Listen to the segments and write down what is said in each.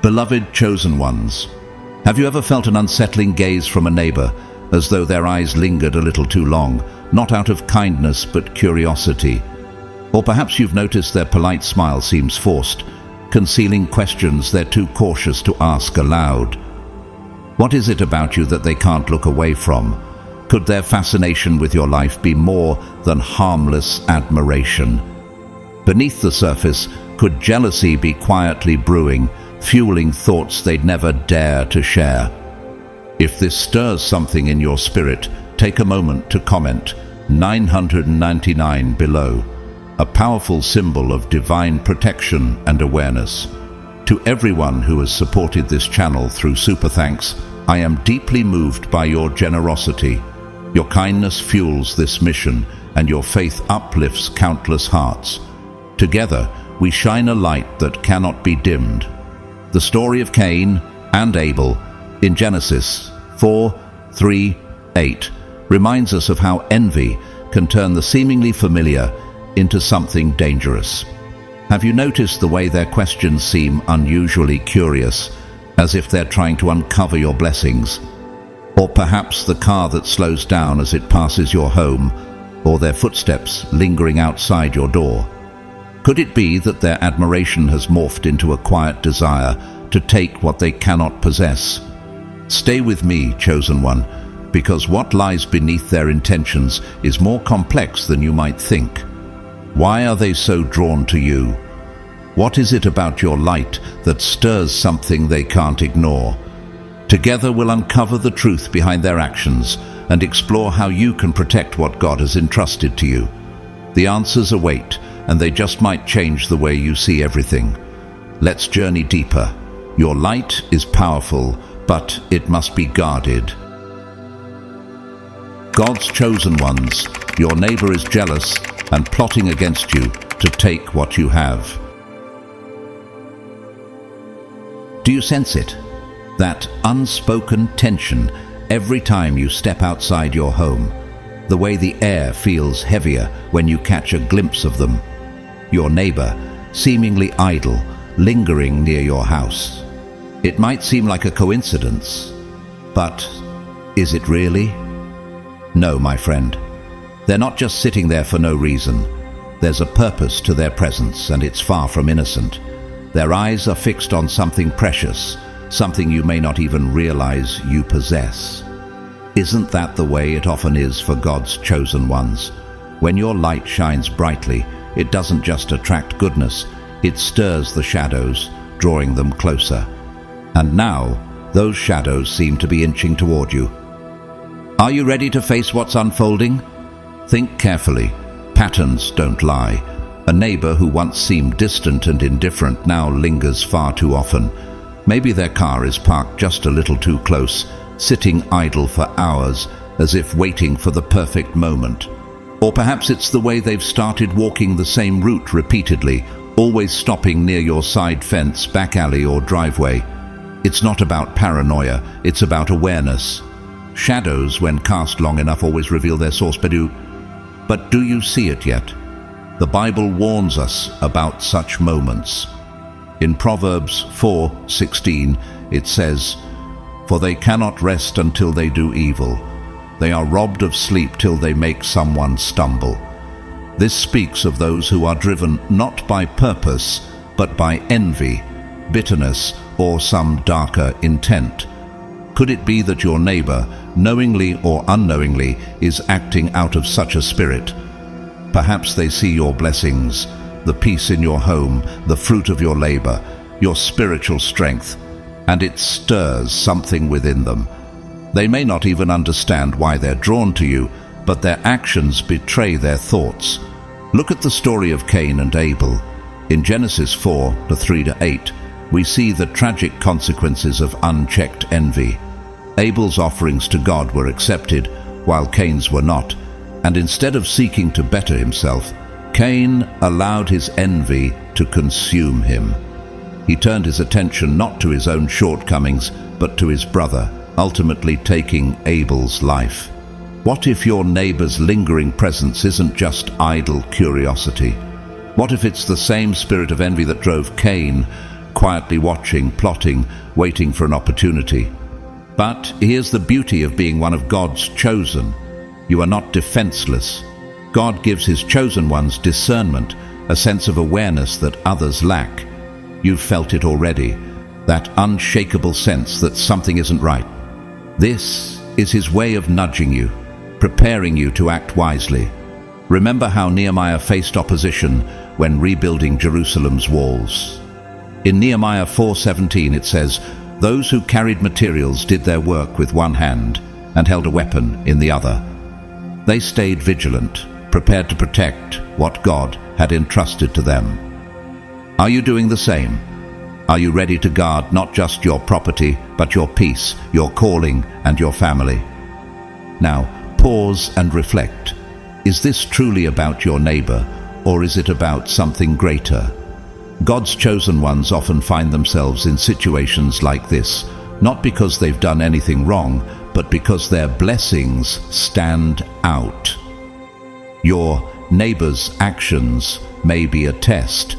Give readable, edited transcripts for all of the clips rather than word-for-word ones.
Beloved chosen ones, have you ever felt an unsettling gaze from a neighbor, as though their eyes lingered a little too long, not out of kindness but curiosity? Or perhaps you've noticed their polite smile seems forced, concealing questions they're too cautious to ask aloud. What is it about you that they can't look away from? Could their fascination with your life be more than harmless admiration? Beneath the surface, could jealousy be quietly brewing, fueling thoughts they'd never dare to share? If this stirs something in your spirit, take a moment to comment 999 below, a powerful symbol of divine protection and awareness. To everyone who has supported this channel through Super Thanks, I am deeply moved by your generosity. Your kindness fuels this mission, and your faith uplifts countless hearts. Together, we shine a light that cannot be dimmed. The story of Cain and Abel in Genesis 4:3-8 reminds us of how envy can turn the seemingly familiar into something dangerous. Have you noticed the way their questions seem unusually curious, as if they're trying to uncover your blessings? Or perhaps the car that slows down as it passes your home, or their footsteps lingering outside your door? Could it be that their admiration has morphed into a quiet desire to take what they cannot possess? Stay with me, chosen one, because what lies beneath their intentions is more complex than you might think. Why are they so drawn to you? What is it about your light that stirs something they can't ignore? Together we'll uncover the truth behind their actions and explore how you can protect what God has entrusted to you. The answers await, and they just might change the way you see everything. Let's journey deeper. Your light is powerful, but it must be guarded. God's chosen ones, your neighbor is jealous and plotting against you to take what you have. Do you sense it? That unspoken tension every time you step outside your home. The way the air feels heavier when you catch a glimpse of them. Your neighbor, seemingly idle, lingering near your house. It might seem like a coincidence, but is it really? No, my friend. They're not just sitting there for no reason. There's a purpose to their presence, and it's far from innocent. Their eyes are fixed on something precious, something you may not even realize you possess. Isn't that the way it often is for God's chosen ones? When your light shines brightly, it doesn't just attract goodness, it stirs the shadows, drawing them closer. And now, those shadows seem to be inching toward you. Are you ready to face what's unfolding? Think carefully. Patterns don't lie. A neighbor who once seemed distant and indifferent now lingers far too often. Maybe their car is parked just a little too close, sitting idle for hours, as if waiting for the perfect moment. Or perhaps it's the way they've started walking the same route repeatedly, always stopping near your side fence, back alley, or driveway. It's not about paranoia, it's about awareness. Shadows, when cast long enough, always reveal their source, but do you see it yet? The Bible warns us about such moments. In Proverbs 4:16, it says, "For they cannot rest until they do evil. They are robbed of sleep till they make someone stumble." This speaks of those who are driven not by purpose, but by envy, bitterness, or some darker intent. Could it be that your neighbor, knowingly or unknowingly, is acting out of such a spirit? Perhaps they see your blessings, the peace in your home, the fruit of your labor, your spiritual strength, and it stirs something within them. They may not even understand why they're drawn to you, but their actions betray their thoughts. Look at the story of Cain and Abel. In Genesis 4:3-8, we see the tragic consequences of unchecked envy. Abel's offerings to God were accepted, while Cain's were not, and instead of seeking to better himself, Cain allowed his envy to consume him. He turned his attention not to his own shortcomings, but to his brother, ultimately taking Abel's life. What if your neighbor's lingering presence isn't just idle curiosity? What if it's the same spirit of envy that drove Cain, quietly watching, plotting, waiting for an opportunity. But here's the beauty of being one of God's chosen. You are not defenseless. God gives his chosen ones discernment, a sense of awareness that others lack. You've felt it already, that unshakable sense that something isn't right. This is his way of nudging you, preparing you to act wisely. Remember how Nehemiah faced opposition when rebuilding Jerusalem's walls. In Nehemiah 4:17 it says, "Those who carried materials did their work with one hand and held a weapon in the other." They stayed vigilant, prepared to protect what God had entrusted to them. Are you doing the same? Are you ready to guard not just your property, but your peace, your calling, and your family? Now, pause and reflect. Is this truly about your neighbor, or is it about something greater? God's chosen ones often find themselves in situations like this, not because they've done anything wrong, but because their blessings stand out. Your neighbor's actions may be a test,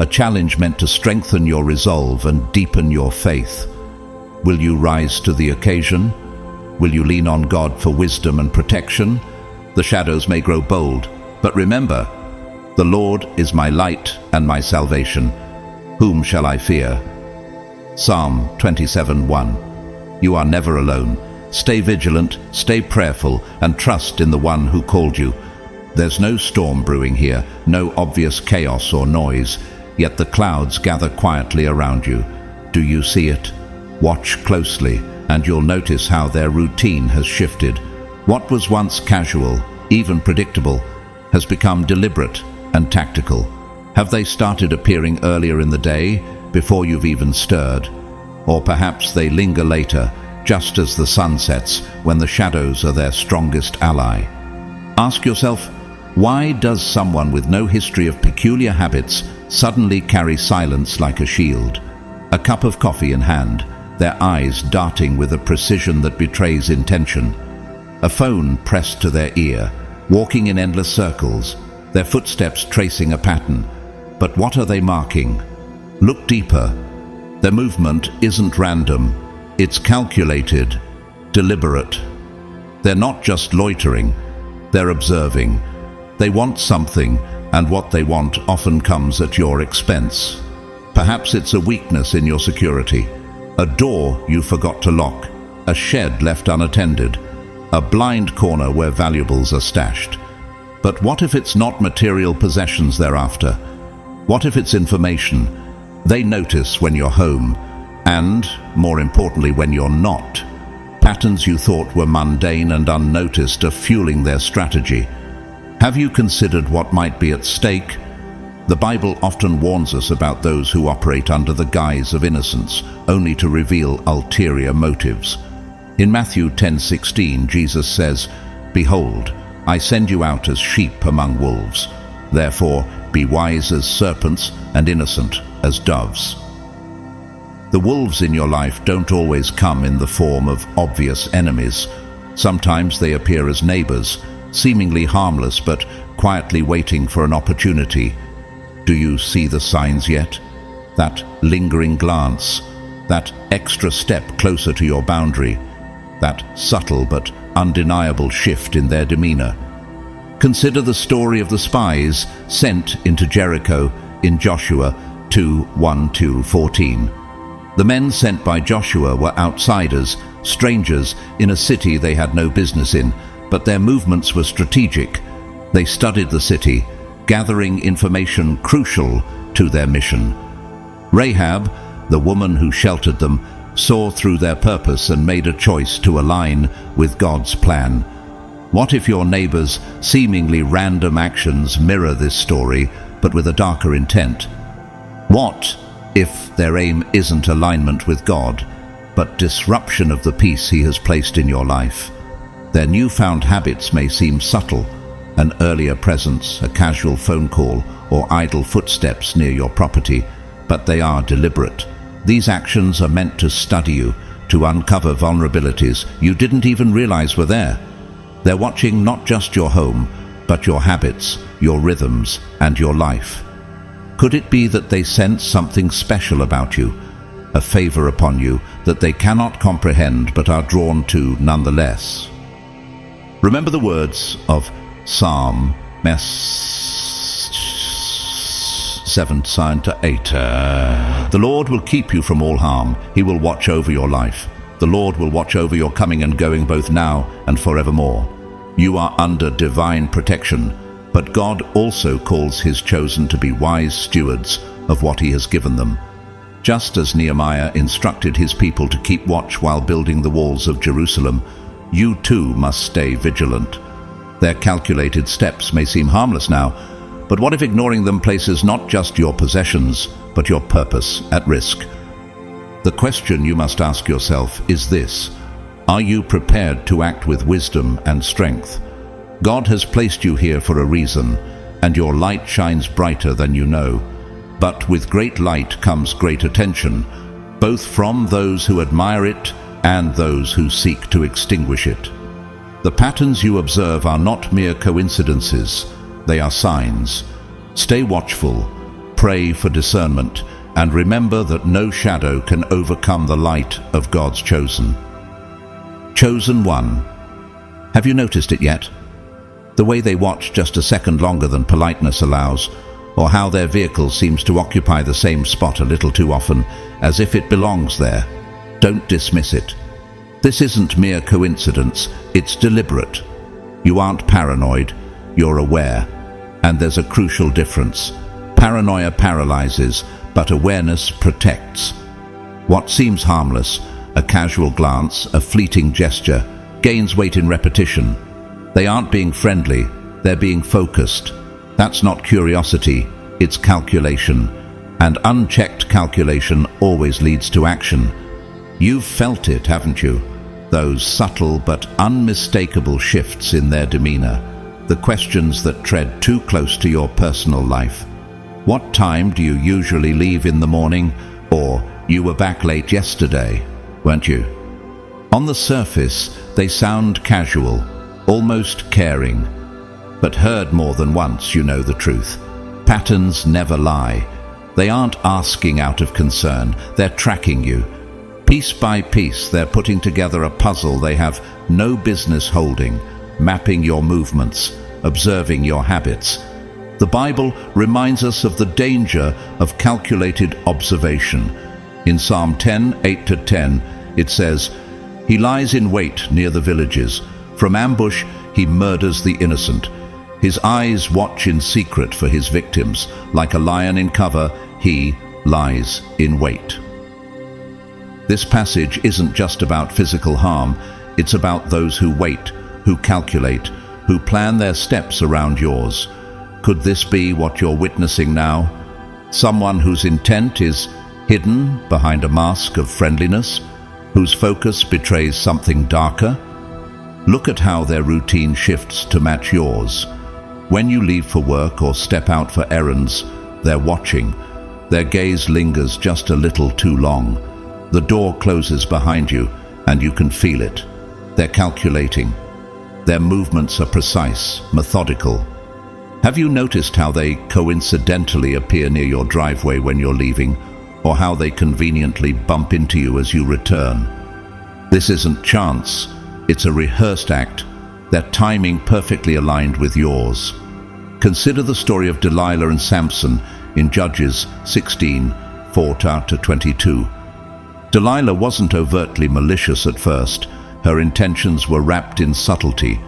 a challenge meant to strengthen your resolve and deepen your faith. Will you rise to the occasion? Will you lean on God for wisdom and protection? The shadows may grow bold, but remember, the Lord is my light and my salvation. Whom shall I fear? Psalm 27:1. You are never alone. Stay vigilant, stay prayerful, and trust in the one who called you. There's no storm brewing here, no obvious chaos or noise, yet the clouds gather quietly around you. Do you see it? Watch closely, and you'll notice how their routine has shifted. What was once casual, even predictable, has become deliberate and tactical. Have they started appearing earlier in the day, before you've even stirred? Or perhaps they linger later, just as the sun sets, when the shadows are their strongest ally. Ask yourself, why does someone with no history of peculiar habits suddenly carry silence like a shield? A cup of coffee in hand, their eyes darting with a precision that betrays intention. A phone pressed to their ear, walking in endless circles, their footsteps tracing a pattern. But what are they marking? Look deeper. Their movement isn't random. It's calculated, deliberate. They're not just loitering, they're observing. They want something, and what they want often comes at your expense. Perhaps it's a weakness in your security, a door you forgot to lock, a shed left unattended, a blind corner where valuables are stashed. But what if it's not material possessions they're after? What if it's information? They notice when you're home, and, more importantly, when you're not. Patterns you thought were mundane and unnoticed are fueling their strategy. Have you considered what might be at stake? The Bible often warns us about those who operate under the guise of innocence, only to reveal ulterior motives. In Matthew 10:16, Jesus says, "Behold, I send you out as sheep among wolves. Therefore, be wise as serpents and innocent as doves." The wolves in your life don't always come in the form of obvious enemies. Sometimes they appear as neighbors, seemingly harmless but quietly waiting for an opportunity. Do you see the signs yet? That lingering glance, that extra step closer to your boundary, that subtle but undeniable shift in their demeanor. Consider the story of the spies sent into Jericho in Joshua 2:1-14. The men sent by Joshua were outsiders, strangers in a city they had no business in, but their movements were strategic. They studied the city, gathering information crucial to their mission. Rahab, the woman who sheltered them, saw through their purpose and made a choice to align with God's plan. What if your neighbor's seemingly random actions mirror this story, but with a darker intent? What if their aim isn't alignment with God, but disruption of the peace He has placed in your life? Their newfound habits may seem subtle, an earlier presence, a casual phone call, or idle footsteps near your property, but they are deliberate. These actions are meant to study you, to uncover vulnerabilities you didn't even realize were there. They're watching not just your home, but your habits, your rhythms, and your life. Could it be that they sense something special about you, a favor upon you that they cannot comprehend but are drawn to nonetheless? Remember the words of Psalm 7:7-8. The Lord will keep you from all harm. He will watch over your life. The Lord will watch over your coming and going both now and forevermore. You are under divine protection, but God also calls his chosen to be wise stewards of what he has given them. Just as Nehemiah instructed his people to keep watch while building the walls of Jerusalem, you too must stay vigilant. Their calculated steps may seem harmless now, but what if ignoring them places not just your possessions, but your purpose at risk? The question you must ask yourself is this: are you prepared to act with wisdom and strength? God has placed you here for a reason, and your light shines brighter than you know. But with great light comes great attention, both from those who admire it and those who seek to extinguish it. The patterns you observe are not mere coincidences, they are signs. Stay watchful, pray for discernment, and remember that no shadow can overcome the light of God's chosen. Chosen one. Have you noticed it yet? The way they watch just a second longer than politeness allows, or how their vehicle seems to occupy the same spot a little too often, as if it belongs there. Don't dismiss it. This isn't mere coincidence, it's deliberate. You aren't paranoid, you're aware. And there's a crucial difference. Paranoia paralyzes, but awareness protects. What seems harmless, a casual glance, a fleeting gesture, gains weight in repetition. They aren't being friendly, they're being focused. That's not curiosity, it's calculation. And unchecked calculation always leads to action. You've felt it, haven't you? Those subtle but unmistakable shifts in their demeanor. The questions that tread too close to your personal life. What time do you usually leave in the morning? Or, you were back late yesterday, weren't you? On the surface, they sound casual, almost caring. But heard more than once, you know the truth. Patterns never lie. They aren't asking out of concern, they're tracking you. Piece by piece, they're putting together a puzzle they have no business holding, mapping your movements, observing your habits. The Bible reminds us of the danger of calculated observation. In Psalm 10:8-10, it says, "He lies in wait near the villages. From ambush he murders the innocent. His eyes watch in secret for his victims. Like a lion in cover, he lies in wait." This passage isn't just about physical harm, it's about those who wait, who calculate, who plan their steps around yours. Could this be what you're witnessing now? Someone whose intent is hidden behind a mask of friendliness, whose focus betrays something darker? Look at how their routine shifts to match yours. When you leave for work or step out for errands, they're watching. Their gaze lingers just a little too long. The door closes behind you, and you can feel it. They're calculating. Their movements are precise, methodical. Have you noticed how they coincidentally appear near your driveway when you're leaving, or how they conveniently bump into you as you return? This isn't chance, it's a rehearsed act, their timing perfectly aligned with yours. Consider the story of Delilah and Samson in Judges 16:4-22. Delilah wasn't overtly malicious at first. Her intentions were wrapped in subtlety.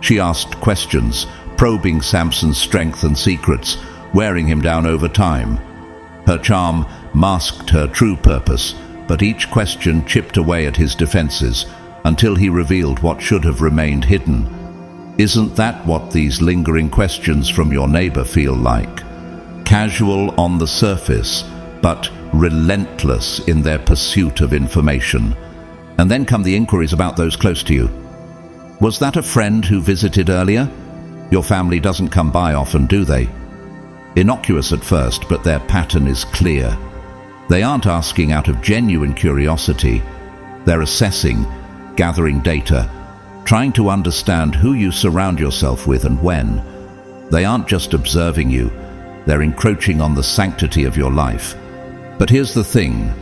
She asked questions, probing Samson's strength and secrets, wearing him down over time. Her charm masked her true purpose, but each question chipped away at his defenses until he revealed what should have remained hidden. Isn't that what these lingering questions from your neighbor feel like? Casual on the surface, but relentless in their pursuit of information. And then come the inquiries about those close to you. Was that a friend who visited earlier? Your family doesn't come by often, do they? Innocuous at first, but their pattern is clear. They aren't asking out of genuine curiosity. They're assessing, gathering data, trying to understand who you surround yourself with and when. They aren't just observing you, They're encroaching on the sanctity of your life. But here's the thing.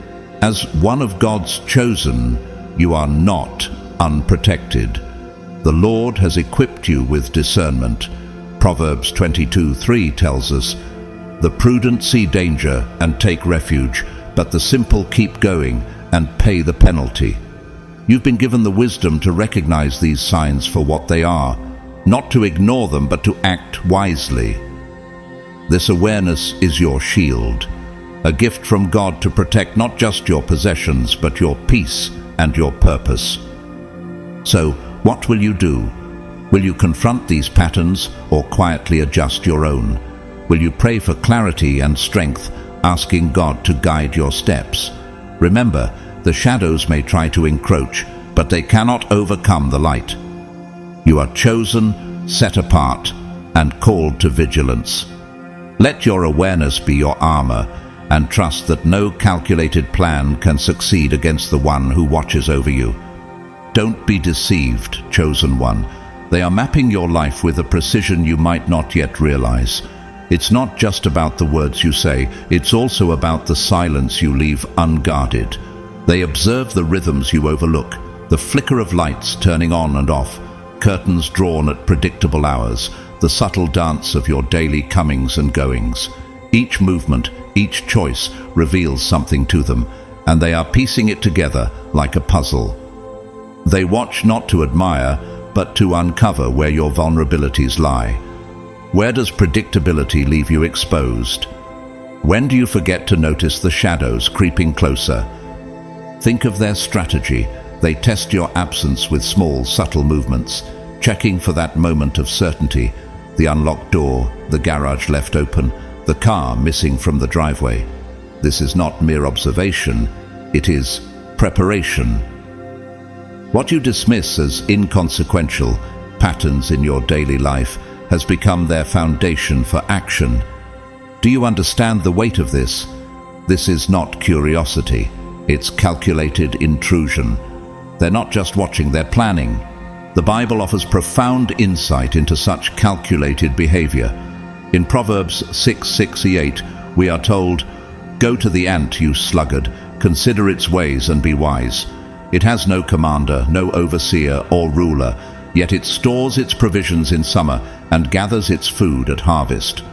As one of God's chosen, you are not unprotected. The Lord has equipped you with discernment. Proverbs 22:3 tells us, "The prudent see danger and take refuge, but the simple keep going and pay the penalty." You've been given the wisdom to recognize these signs for what they are, not to ignore them, but to act wisely. This awareness is your shield, a gift from God to protect not just your possessions, but your peace and your purpose. So, what will you do? Will you confront these patterns or quietly adjust your own? Will you pray for clarity and strength, asking God to guide your steps? Remember, the shadows may try to encroach, but they cannot overcome the light. You are chosen, set apart, and called to vigilance. Let your awareness be your armor, and trust that no calculated plan can succeed against the one who watches over you. Don't be deceived, chosen one. They are mapping your life with a precision you might not yet realize. It's not just about the words you say, it's also about the silence you leave unguarded. They observe the rhythms you overlook, the flicker of lights turning on and off, curtains drawn at predictable hours, the subtle dance of your daily comings and goings. Each movement, each choice reveals something to them, and they are piecing it together like a puzzle. They watch not to admire, but to uncover where your vulnerabilities lie. Where does predictability leave you exposed? When do you forget to notice the shadows creeping closer? Think of their strategy. They test your absence with small, subtle movements, checking for that moment of certainty, the unlocked door, the garage left open, the car missing from the driveway. This is not mere observation, it is preparation. What you dismiss as inconsequential patterns in your daily life has become their foundation for action. Do you understand the weight of this? This is not curiosity, it's calculated intrusion. They're not just watching, they're planning. The Bible offers profound insight into such calculated behavior. In Proverbs 6:6-8, we are told, "Go to the ant, you sluggard, consider its ways and be wise. It has no commander, no overseer or ruler, yet it stores its provisions in summer and gathers its food at harvest."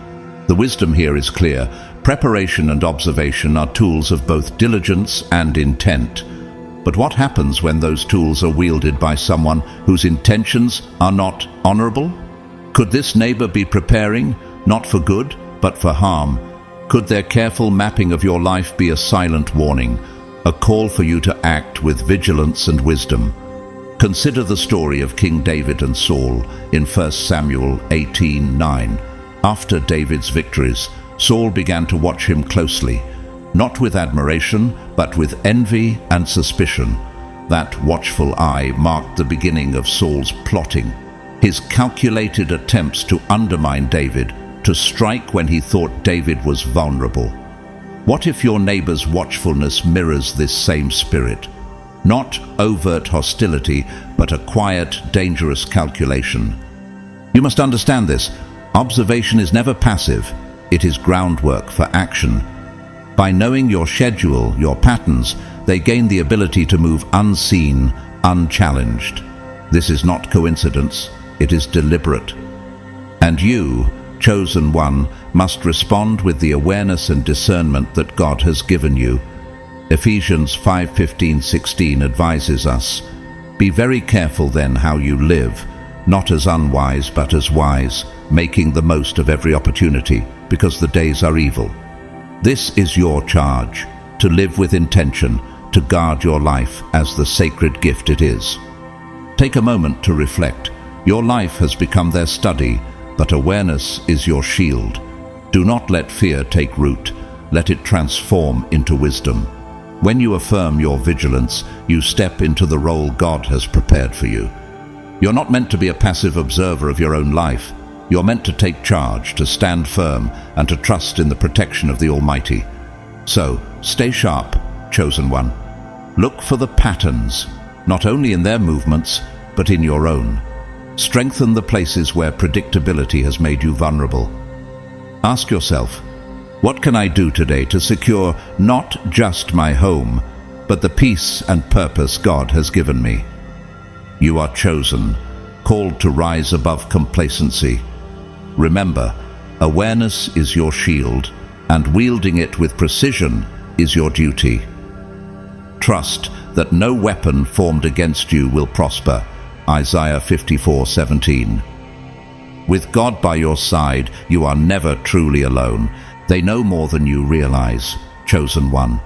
The wisdom here is clear. Preparation and observation are tools of both diligence and intent. But what happens when those tools are wielded by someone whose intentions are not honorable? Could this neighbor be preparing, not for good, but for harm? Could their careful mapping of your life be a silent warning, a call for you to act with vigilance and wisdom? Consider the story of King David and Saul in 1 Samuel 18:9. After David's victories, Saul began to watch him closely, not with admiration, but with envy and suspicion. That watchful eye marked the beginning of Saul's plotting, his calculated attempts to undermine David, to strike when he thought David was vulnerable. What if your neighbor's watchfulness mirrors this same spirit? Not overt hostility, but a quiet, dangerous calculation. You must understand this. Observation is never passive. It is groundwork for action. By knowing your schedule, your patterns, they gain the ability to move unseen, unchallenged. This is not coincidence, it is deliberate. And you, chosen one, must respond with the awareness and discernment that God has given you. Ephesians 5:15-16 advises us, "Be very careful then how you live, not as unwise but as wise, making the most of every opportunity, because the days are evil." This is your charge, to live with intention, to guard your life as the sacred gift it is. Take a moment to reflect. Your life has become their study, but awareness is your shield. Do not let fear take root. Let it transform into wisdom. When you affirm your vigilance, you step into the role God has prepared for you. You're not meant to be a passive observer of your own life. You're meant to take charge, to stand firm, and to trust in the protection of the Almighty. So, stay sharp, chosen one. Look for the patterns, not only in their movements, but in your own. Strengthen the places where predictability has made you vulnerable. Ask yourself, what can I do today to secure not just my home, but the peace and purpose God has given me? You are chosen, called to rise above complacency. Remember, awareness is your shield, and wielding it with precision is your duty. Trust that no weapon formed against you will prosper. Isaiah 54:17. With God by your side, you are never truly alone. They know more than you realize, chosen one.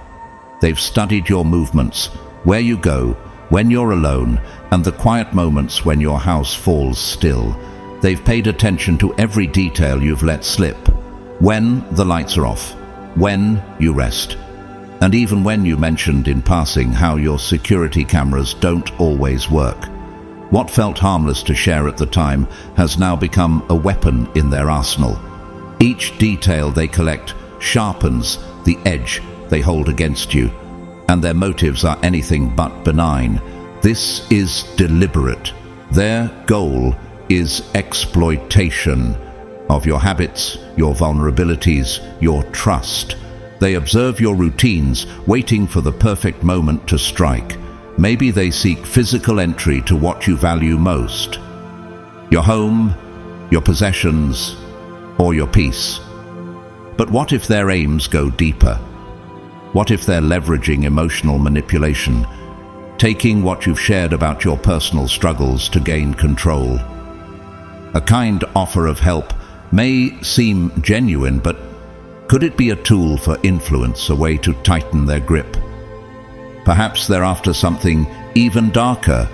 They've studied your movements, where you go, when you're alone, and the quiet moments when your house falls still. They've paid attention to every detail you've let slip. When the lights are off, when you rest, and even when you mentioned in passing how your security cameras don't always work. What felt harmless to share at the time has now become a weapon in their arsenal. Each detail they collect sharpens the edge they hold against you, and their motives are anything but benign. This is deliberate. Their goal is exploitation of your habits, your vulnerabilities, your trust. They observe your routines, waiting for the perfect moment to strike. Maybe they seek physical entry to what you value most: your home, your possessions, or your peace. But what if their aims go deeper? What if they're leveraging emotional manipulation, taking what you've shared about your personal struggles to gain control? A kind offer of help may seem genuine, but could it be a tool for influence, a way to tighten their grip? Perhaps they're after something even darker: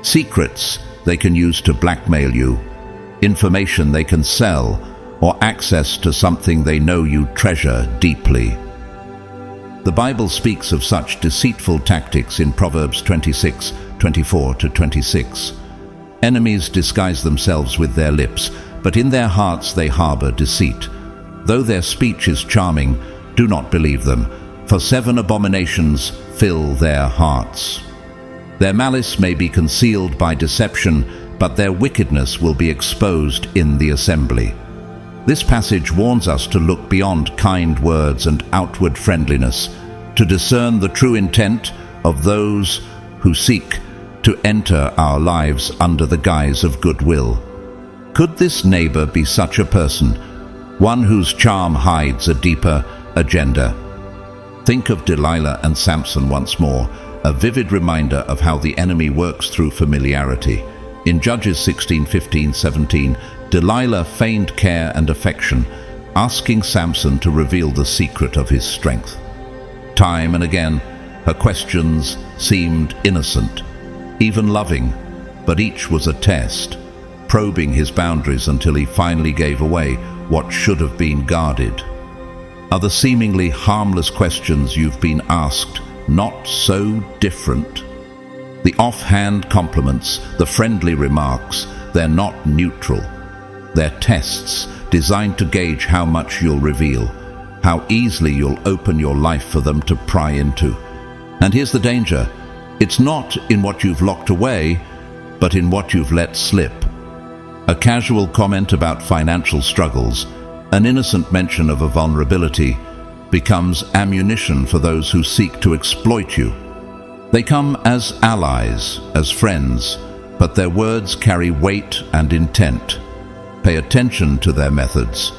secrets they can use to blackmail you, information they can sell, or access to something they know you treasure deeply. The Bible speaks of such deceitful tactics in Proverbs 26:24-26. Enemies disguise themselves with their lips, but in their hearts they harbor deceit. Though their speech is charming, do not believe them, for 7 abominations fill their hearts. Their malice may be concealed by deception, but their wickedness will be exposed in the assembly. This passage warns us to look beyond kind words and outward friendliness, to discern the true intent of those who seek to enter our lives under the guise of goodwill. Could this neighbor be such a person, one whose charm hides a deeper agenda? Think of Delilah and Samson once more, a vivid reminder of how the enemy works through familiarity. In Judges 16:15-17, Delilah feigned care and affection, asking Samson to reveal the secret of his strength. Time and again, her questions seemed innocent, even loving, but each was a test, probing his boundaries until he finally gave away what should have been guarded. Are the seemingly harmless questions you've been asked not so different? The offhand compliments, the friendly remarks, they're not neutral. They're tests designed to gauge how much you'll reveal, how easily you'll open your life for them to pry into. And here's the danger: it's not in what you've locked away, but in what you've let slip. A casual comment about financial struggles, an innocent mention of a vulnerability, becomes ammunition for those who seek to exploit you. They come as allies, as friends, but their words carry weight and intent. Pay attention to their methods.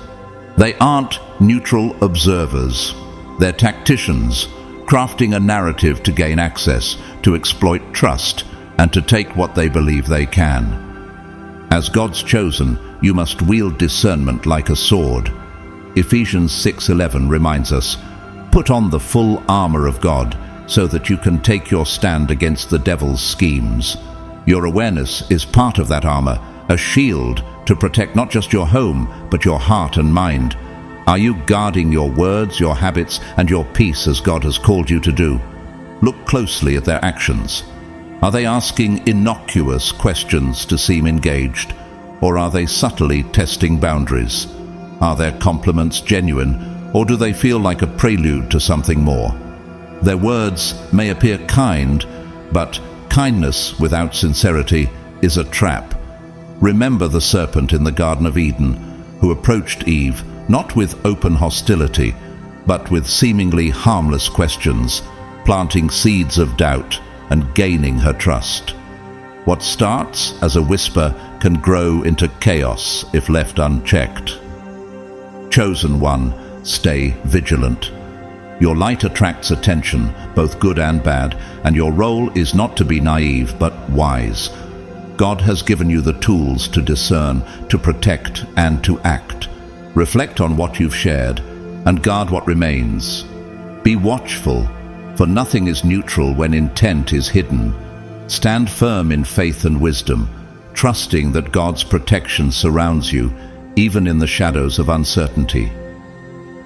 They aren't neutral observers. They're tacticians, crafting a narrative to gain access, to exploit trust, and to take what they believe they can. As God's chosen, you must wield discernment like a sword. Ephesians 6:11 reminds us, "Put on the full armor of God so that you can take your stand against the devil's schemes." Your awareness is part of that armor, a shield to protect not just your home, but your heart and mind. Are you guarding your words, your habits, and your peace as God has called you to do? Look closely at their actions. Are they asking innocuous questions to seem engaged, or are they subtly testing boundaries? Are their compliments genuine, or do they feel like a prelude to something more? Their words may appear kind, but kindness without sincerity is a trap. Remember the serpent in the Garden of Eden, who approached Eve, not with open hostility, but with seemingly harmless questions, planting seeds of doubt and gaining her trust. What starts as a whisper can grow into chaos if left unchecked. Chosen one, stay vigilant. Your light attracts attention, both good and bad, and your role is not to be naive but wise. God has given you the tools to discern, to protect, and to act. Reflect on what you've shared and guard what remains. Be watchful, for nothing is neutral when intent is hidden. Stand firm in faith and wisdom, trusting that God's protection surrounds you, even in the shadows of uncertainty.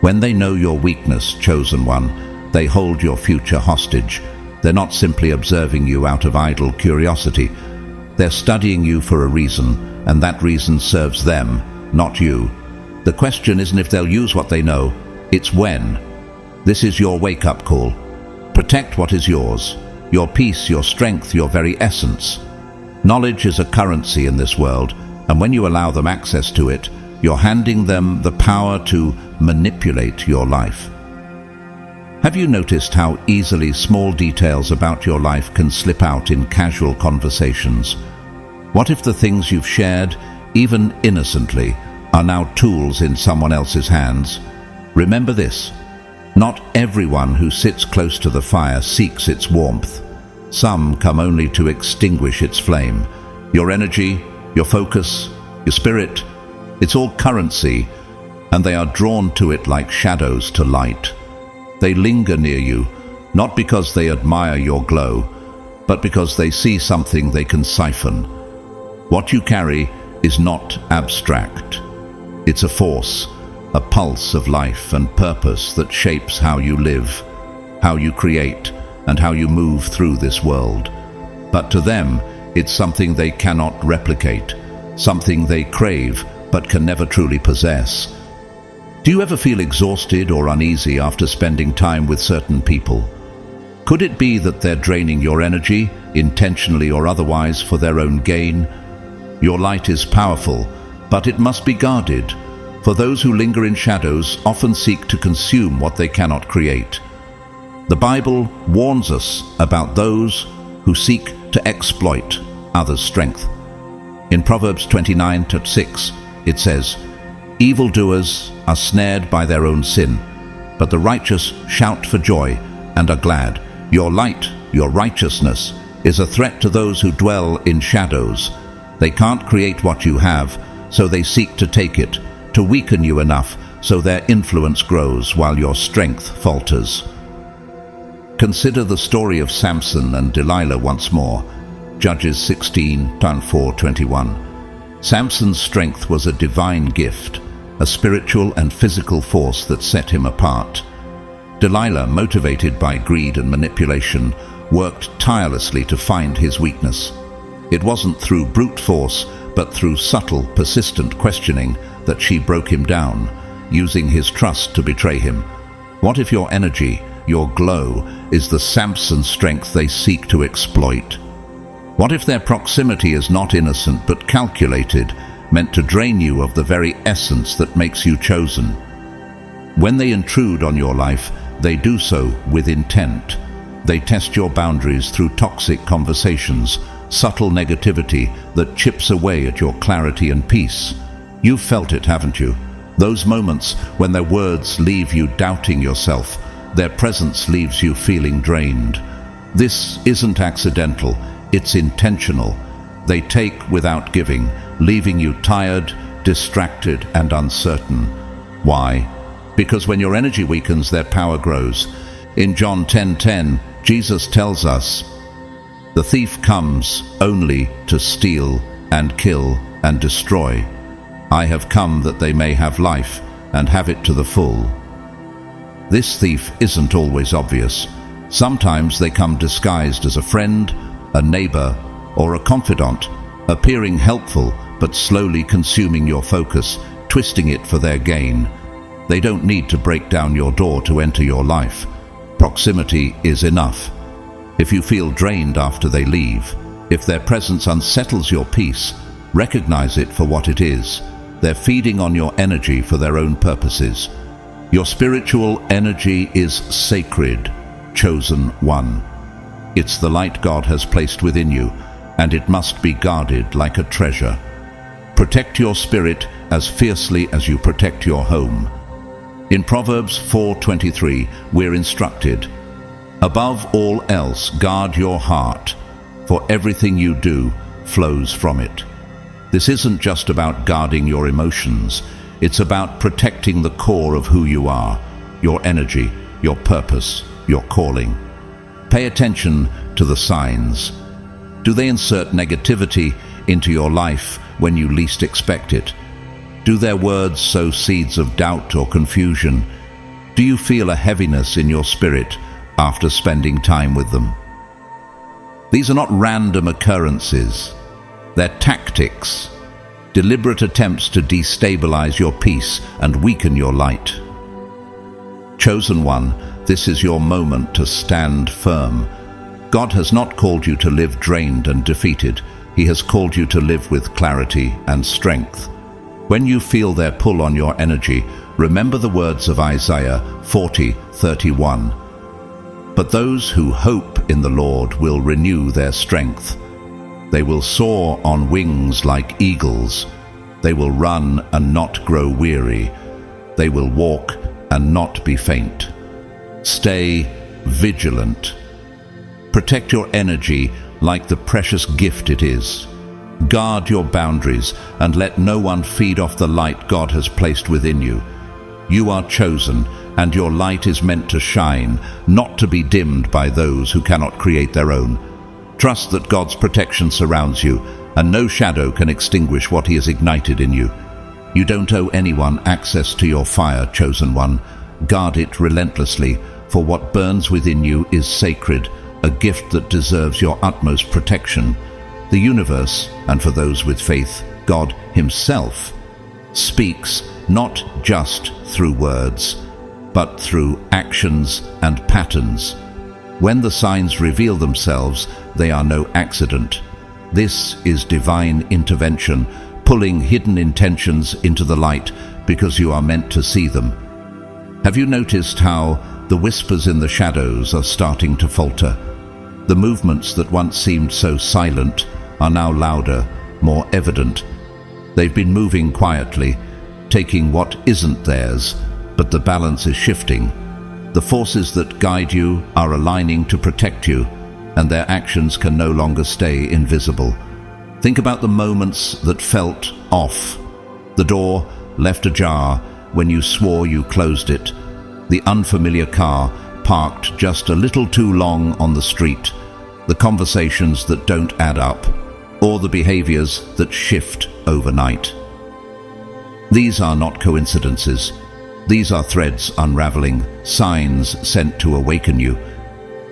When they know your weakness, chosen one, they hold your future hostage. They're not simply observing you out of idle curiosity. They're studying you for a reason, and that reason serves them, not you. The question isn't if they'll use what they know, it's when. This is your wake-up call. Protect what is yours, your peace, your strength, your very essence. Knowledge is a currency in this world, and when you allow them access to it, you're handing them the power to manipulate your life. Have you noticed how easily small details about your life can slip out in casual conversations? What if the things you've shared, even innocently, are now tools in someone else's hands? Remember this: not everyone who sits close to the fire seeks its warmth. Some come only to extinguish its flame. Your energy, your focus, your spirit, it's all currency, and they are drawn to it like shadows to light. They linger near you, not because they admire your glow, but because they see something they can siphon. What you carry is not abstract. It's a force, a pulse of life and purpose that shapes how you live, how you create, and how you move through this world. But to them, it's something they cannot replicate, something they crave but can never truly possess. Do you ever feel exhausted or uneasy after spending time with certain people? Could it be that they're draining your energy, intentionally or otherwise, for their own gain? Your light is powerful, but it must be guarded, for those who linger in shadows often seek to consume what they cannot create. The Bible warns us about those who seek to exploit others' strength. In Proverbs 29:6, it says, "Evildoers are snared by their own sin, but the righteous shout for joy and are glad." Your light, your righteousness, is a threat to those who dwell in shadows. They can't create what you have, so they seek to take it, to weaken you enough so their influence grows while your strength falters. Consider the story of Samson and Delilah once more. Judges 16:4-21. Samson's strength was a divine gift, a spiritual and physical force that set him apart. Delilah, motivated by greed and manipulation, worked tirelessly to find his weakness. It wasn't through brute force, but through subtle, persistent questioning that she broke him down, using his trust to betray him. What if your energy, your glow, is the Samson strength they seek to exploit? What if their proximity is not innocent but calculated, meant to drain you of the very essence that makes you chosen? When they intrude on your life, they do so with intent. They test your boundaries through toxic conversations, subtle negativity that chips away at your clarity and peace. You've felt it, haven't you? Those moments when their words leave you doubting yourself, their presence leaves you feeling drained. This isn't accidental, it's intentional. They take without giving, leaving you tired, distracted, and uncertain. Why? Because when your energy weakens, their power grows. In John 10:10, Jesus tells us, "The thief comes only to steal and kill and destroy. I have come that they may have life and have it to the full." This thief isn't always obvious. Sometimes they come disguised as a friend, a neighbor, or a confidant, appearing helpful but slowly consuming your focus, twisting it for their gain. They don't need to break down your door to enter your life. Proximity is enough. If you feel drained after they leave, if their presence unsettles your peace, recognize it for what it is: They're feeding on your energy for their own purposes. Your spiritual energy is sacred, chosen one. It's the light God has placed within you, and it must be guarded like a treasure. Protect your spirit as fiercely as you protect your home. In Proverbs 4:23, we're instructed, "Above all else, guard your heart, for everything you do flows from it." This isn't just about guarding your emotions. It's about protecting the core of who you are, your energy, your purpose, your calling. Pay attention to the signs. Do they insert negativity into your life when you least expect it? Do their words sow seeds of doubt or confusion? Do you feel a heaviness in your spirit after spending time with them? These are not random occurrences. They're tactics, deliberate attempts to destabilize your peace and weaken your light. Chosen one, this is your moment to stand firm. God has not called you to live drained and defeated. He has called you to live with clarity and strength. When you feel their pull on your energy, remember the words of Isaiah 40:31. "But those who hope in the Lord will renew their strength. They will soar on wings like eagles. They will run and not grow weary. They will walk and not be faint." Stay vigilant. Protect your energy like the precious gift it is. Guard your boundaries and let no one feed off the light God has placed within you. You are chosen, and your light is meant to shine, not to be dimmed by those who cannot create their own. Trust that God's protection surrounds you, and no shadow can extinguish what He has ignited in you. You don't owe anyone access to your fire, chosen one. Guard it relentlessly, for what burns within you is sacred, a gift that deserves your utmost protection. The universe, and for those with faith, God Himself, speaks not just through words, but through actions and patterns. When the signs reveal themselves, they are no accident. This is divine intervention, pulling hidden intentions into the light because you are meant to see them. Have you noticed how the whispers in the shadows are starting to falter? The movements that once seemed so silent are now louder, more evident. They've been moving quietly, taking what isn't theirs, but the balance is shifting. The forces that guide you are aligning to protect you, and their actions can no longer stay invisible. Think about the moments that felt off. The door left ajar when you swore you closed it. The unfamiliar car parked just a little too long on the street. The conversations that don't add up, or the behaviors that shift overnight. These are not coincidences. These are threads unraveling, signs sent to awaken you.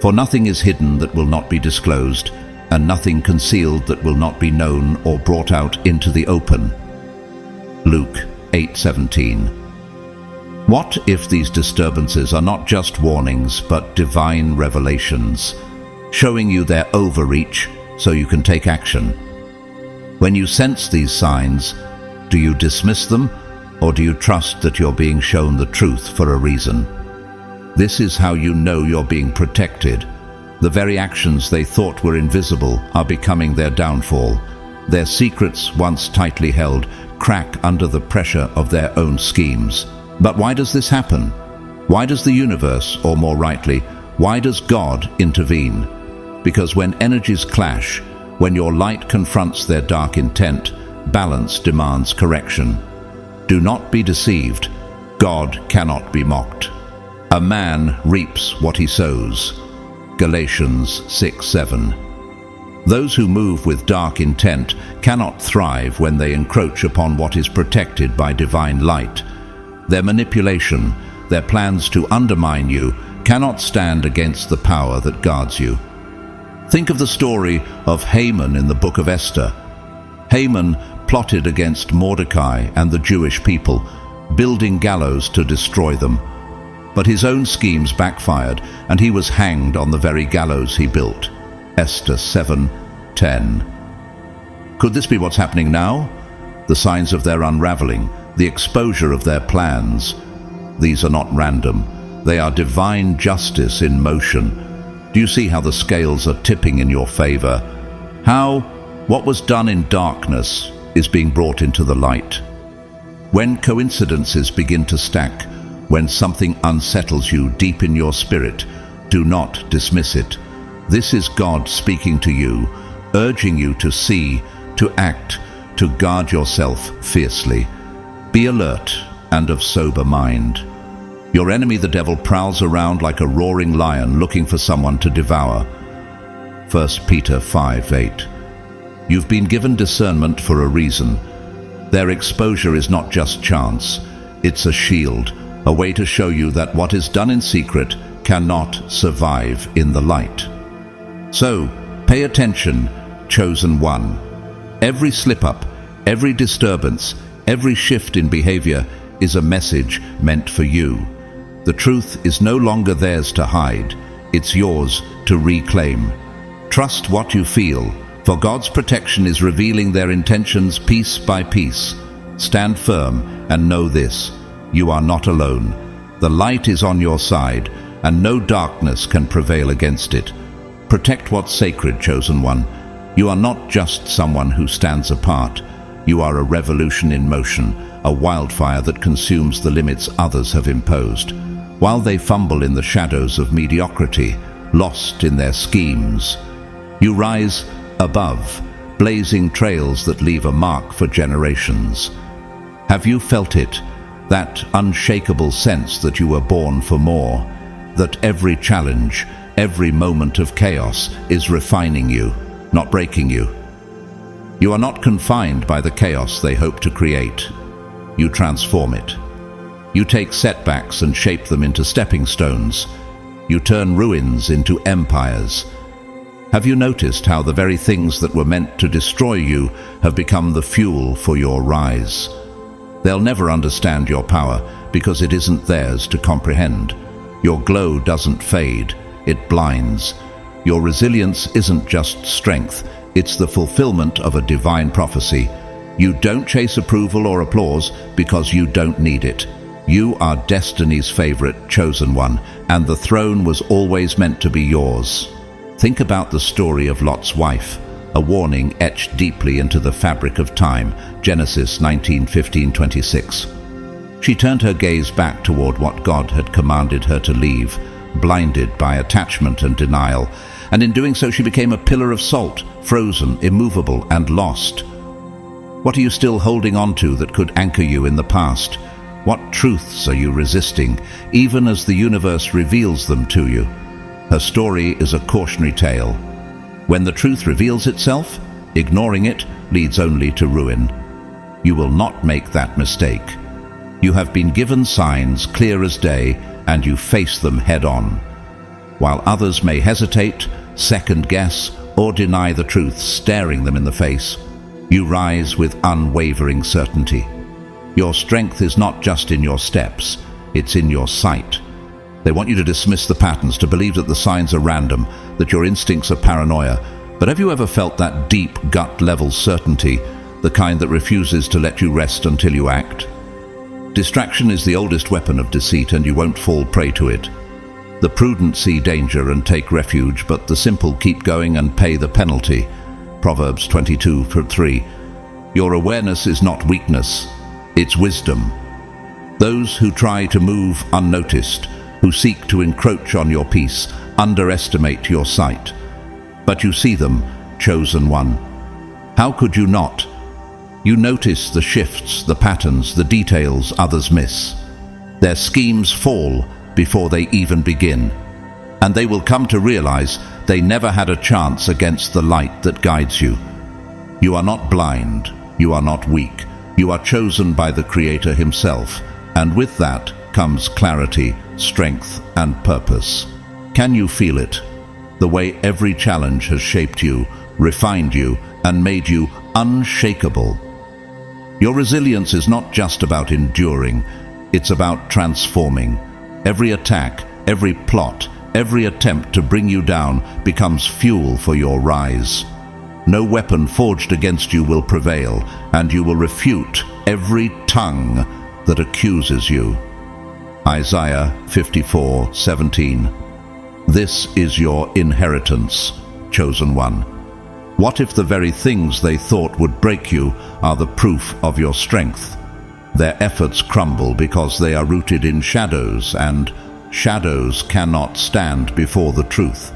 For nothing is hidden that will not be disclosed, and nothing concealed that will not be known or brought out into the open. Luke 8:17. What if these disturbances are not just warnings, but divine revelations, showing you their overreach so you can take action? When you sense these signs, do you dismiss them, or do you trust that you're being shown the truth for a reason? This is how you know you're being protected. The very actions they thought were invisible are becoming their downfall. Their secrets, once tightly held, crack under the pressure of their own schemes. But why does this happen? Why does the universe, or more rightly, why does God intervene? Because when energies clash, when your light confronts their dark intent, balance demands correction. Do not be deceived. God cannot be mocked. A man reaps what he sows. Galatians 6:7. Those who move with dark intent cannot thrive when they encroach upon what is protected by divine light. Their manipulation, their plans to undermine you, cannot stand against the power that guards you. Think of the story of Haman in the book of Esther. Haman plotted against Mordecai and the Jewish people, building gallows to destroy them. But his own schemes backfired, and he was hanged on the very gallows he built. Esther 7:10. Could this be what's happening now? the signs of their unraveling, the exposure of their plans. These are not random. They are divine justice in motion. Do you see how the scales are tipping in your favor? How what was done in darkness is being brought into the light. When coincidences begin to stack, when something unsettles you deep in your spirit, do not dismiss it. This is God speaking to you, urging you to see, to act, to guard yourself fiercely. Be alert and of sober mind. Your enemy, the devil, prowls around like a roaring lion looking for someone to devour. 1 Peter 5:8. You've been given discernment for a reason. Their exposure is not just chance. It's a shield, a way to show you that what is done in secret cannot survive in the light. So, pay attention, chosen one. Every slip-up, every disturbance, every shift in behavior is a message meant for you. The truth is no longer theirs to hide. It's yours to reclaim. Trust what you feel, for God's protection is revealing their intentions piece by piece. Stand firm and know this: you are not alone. The light is on your side, and no darkness can prevail against it. Protect what's sacred, chosen one. You are not just someone who stands apart. You are a revolution in motion, a wildfire that consumes the limits others have imposed. While they fumble in the shadows of mediocrity, lost in their schemes, you rise above, blazing trails that leave a mark for generations. Have you felt it? That unshakable sense that you were born for more, that every challenge, every moment of chaos is refining you, not breaking you. You are not confined by the chaos they hope to create. You transform it. You take setbacks and shape them into stepping stones. You turn ruins into empires. Have you noticed how the very things that were meant to destroy you have become the fuel for your rise? They'll never understand your power because it isn't theirs to comprehend. Your glow doesn't fade, it blinds. Your resilience isn't just strength, it's the fulfillment of a divine prophecy. You don't chase approval or applause because you don't need it. You are destiny's favorite, chosen one, and the throne was always meant to be yours. Think about the story of Lot's wife, a warning etched deeply into the fabric of time, Genesis 19:15-26. She turned her gaze back toward what God had commanded her to leave, blinded by attachment and denial, and in doing so she became a pillar of salt, frozen, immovable, and lost. What are you still holding on to that could anchor you in the past? What truths are you resisting, even as the universe reveals them to you? Her story is a cautionary tale. When the truth reveals itself, ignoring it leads only to ruin. You will not make that mistake. You have been given signs clear as day, and you face them head-on. While others may hesitate, second-guess, or deny the truth staring them in the face, you rise with unwavering certainty. Your strength is not just in your steps, it's in your sight. They want you to dismiss the patterns, to believe that the signs are random, that your instincts are paranoia. But have you ever felt that deep gut-level certainty, the kind that refuses to let you rest until you act? Distraction is the oldest weapon of deceit, and you won't fall prey to it. The prudent see danger and take refuge, but the simple keep going and pay the penalty. Proverbs 22:3. Your awareness is not weakness, it's wisdom. Those who try to move unnoticed, who seek to encroach on your peace, underestimate your sight. But you see them, chosen one. How could you not? You notice the shifts, the patterns, the details others miss. Their schemes fall before they even begin, and they will come to realize they never had a chance against the light that guides you. You are not blind, you are not weak, you are chosen by the Creator Himself, and with that comes clarity, strength, and purpose. Can you feel it? The way every challenge has shaped you, refined you, and made you unshakable. Your resilience is not just about enduring, it's about transforming. Every attack, every plot, every attempt to bring you down becomes fuel for your rise. No weapon forged against you will prevail, and you will refute every tongue that accuses you. Isaiah 54:17. This is your inheritance, chosen one. What if the very things they thought would break you are the proof of your strength? Their efforts crumble because they are rooted in shadows, and shadows cannot stand before the truth.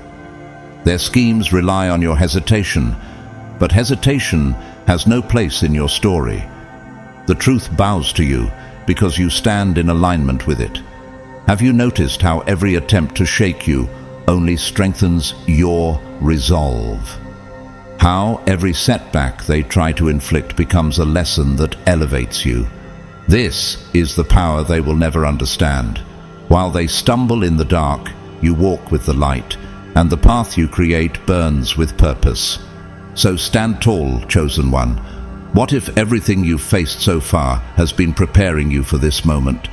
Their schemes rely on your hesitation, but hesitation has no place in your story. The truth bows to you because you stand in alignment with it. Have you noticed how every attempt to shake you only strengthens your resolve? How every setback they try to inflict becomes a lesson that elevates you? This is the power they will never understand. While they stumble in the dark, you walk with the light, and the path you create burns with purpose. So stand tall, chosen one. What if everything you've faced so far has been preparing you for this moment?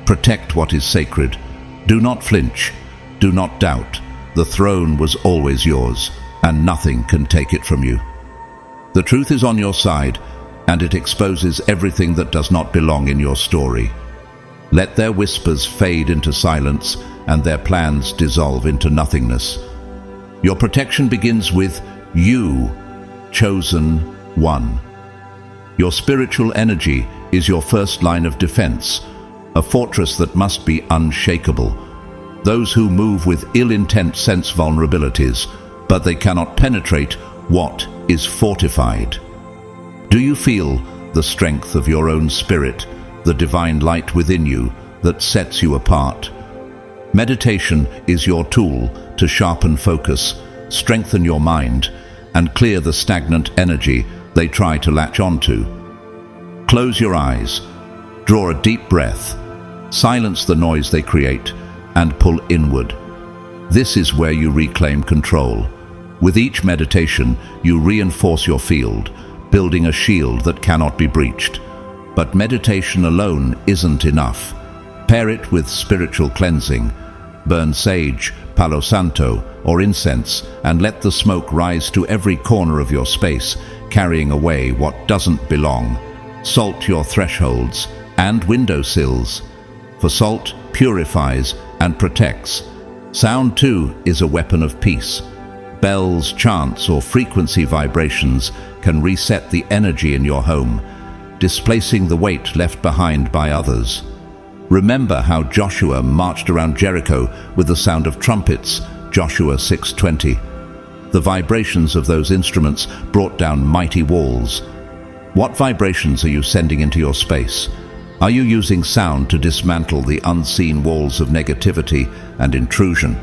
Protect what is sacred. Do not flinch. Do not doubt. The throne was always yours, and nothing can take it from you. The truth is on your side, and it exposes everything that does not belong in your story. Let their whispers fade into silence, and their plans dissolve into nothingness. Your protection begins with you, chosen one. Your spiritual energy is your first line of defense, a fortress that must be unshakable. Those who move with ill intent sense vulnerabilities, but they cannot penetrate what is fortified. Do you feel the strength of your own spirit, the divine light within you that sets you apart? Meditation is your tool to sharpen focus, strengthen your mind, and clear the stagnant energy they try to latch onto. Close your eyes, draw a deep breath, silence the noise they create, and pull inward. This is where you reclaim control. With each meditation, you reinforce your field, building a shield that cannot be breached. But meditation alone isn't enough. Pair it with spiritual cleansing. Burn sage, palo santo, or incense, and let the smoke rise to every corner of your space, carrying away what doesn't belong. Salt your thresholds and windowsills, for salt purifies and protects. Sound, too, is a weapon of peace. Bells, chants, or frequency vibrations can reset the energy in your home, displacing the weight left behind by others. Remember how Joshua marched around Jericho with the sound of trumpets, Joshua 6:20. The vibrations of those instruments brought down mighty walls. What vibrations are you sending into your space? Are you using sound to dismantle the unseen walls of negativity and intrusion?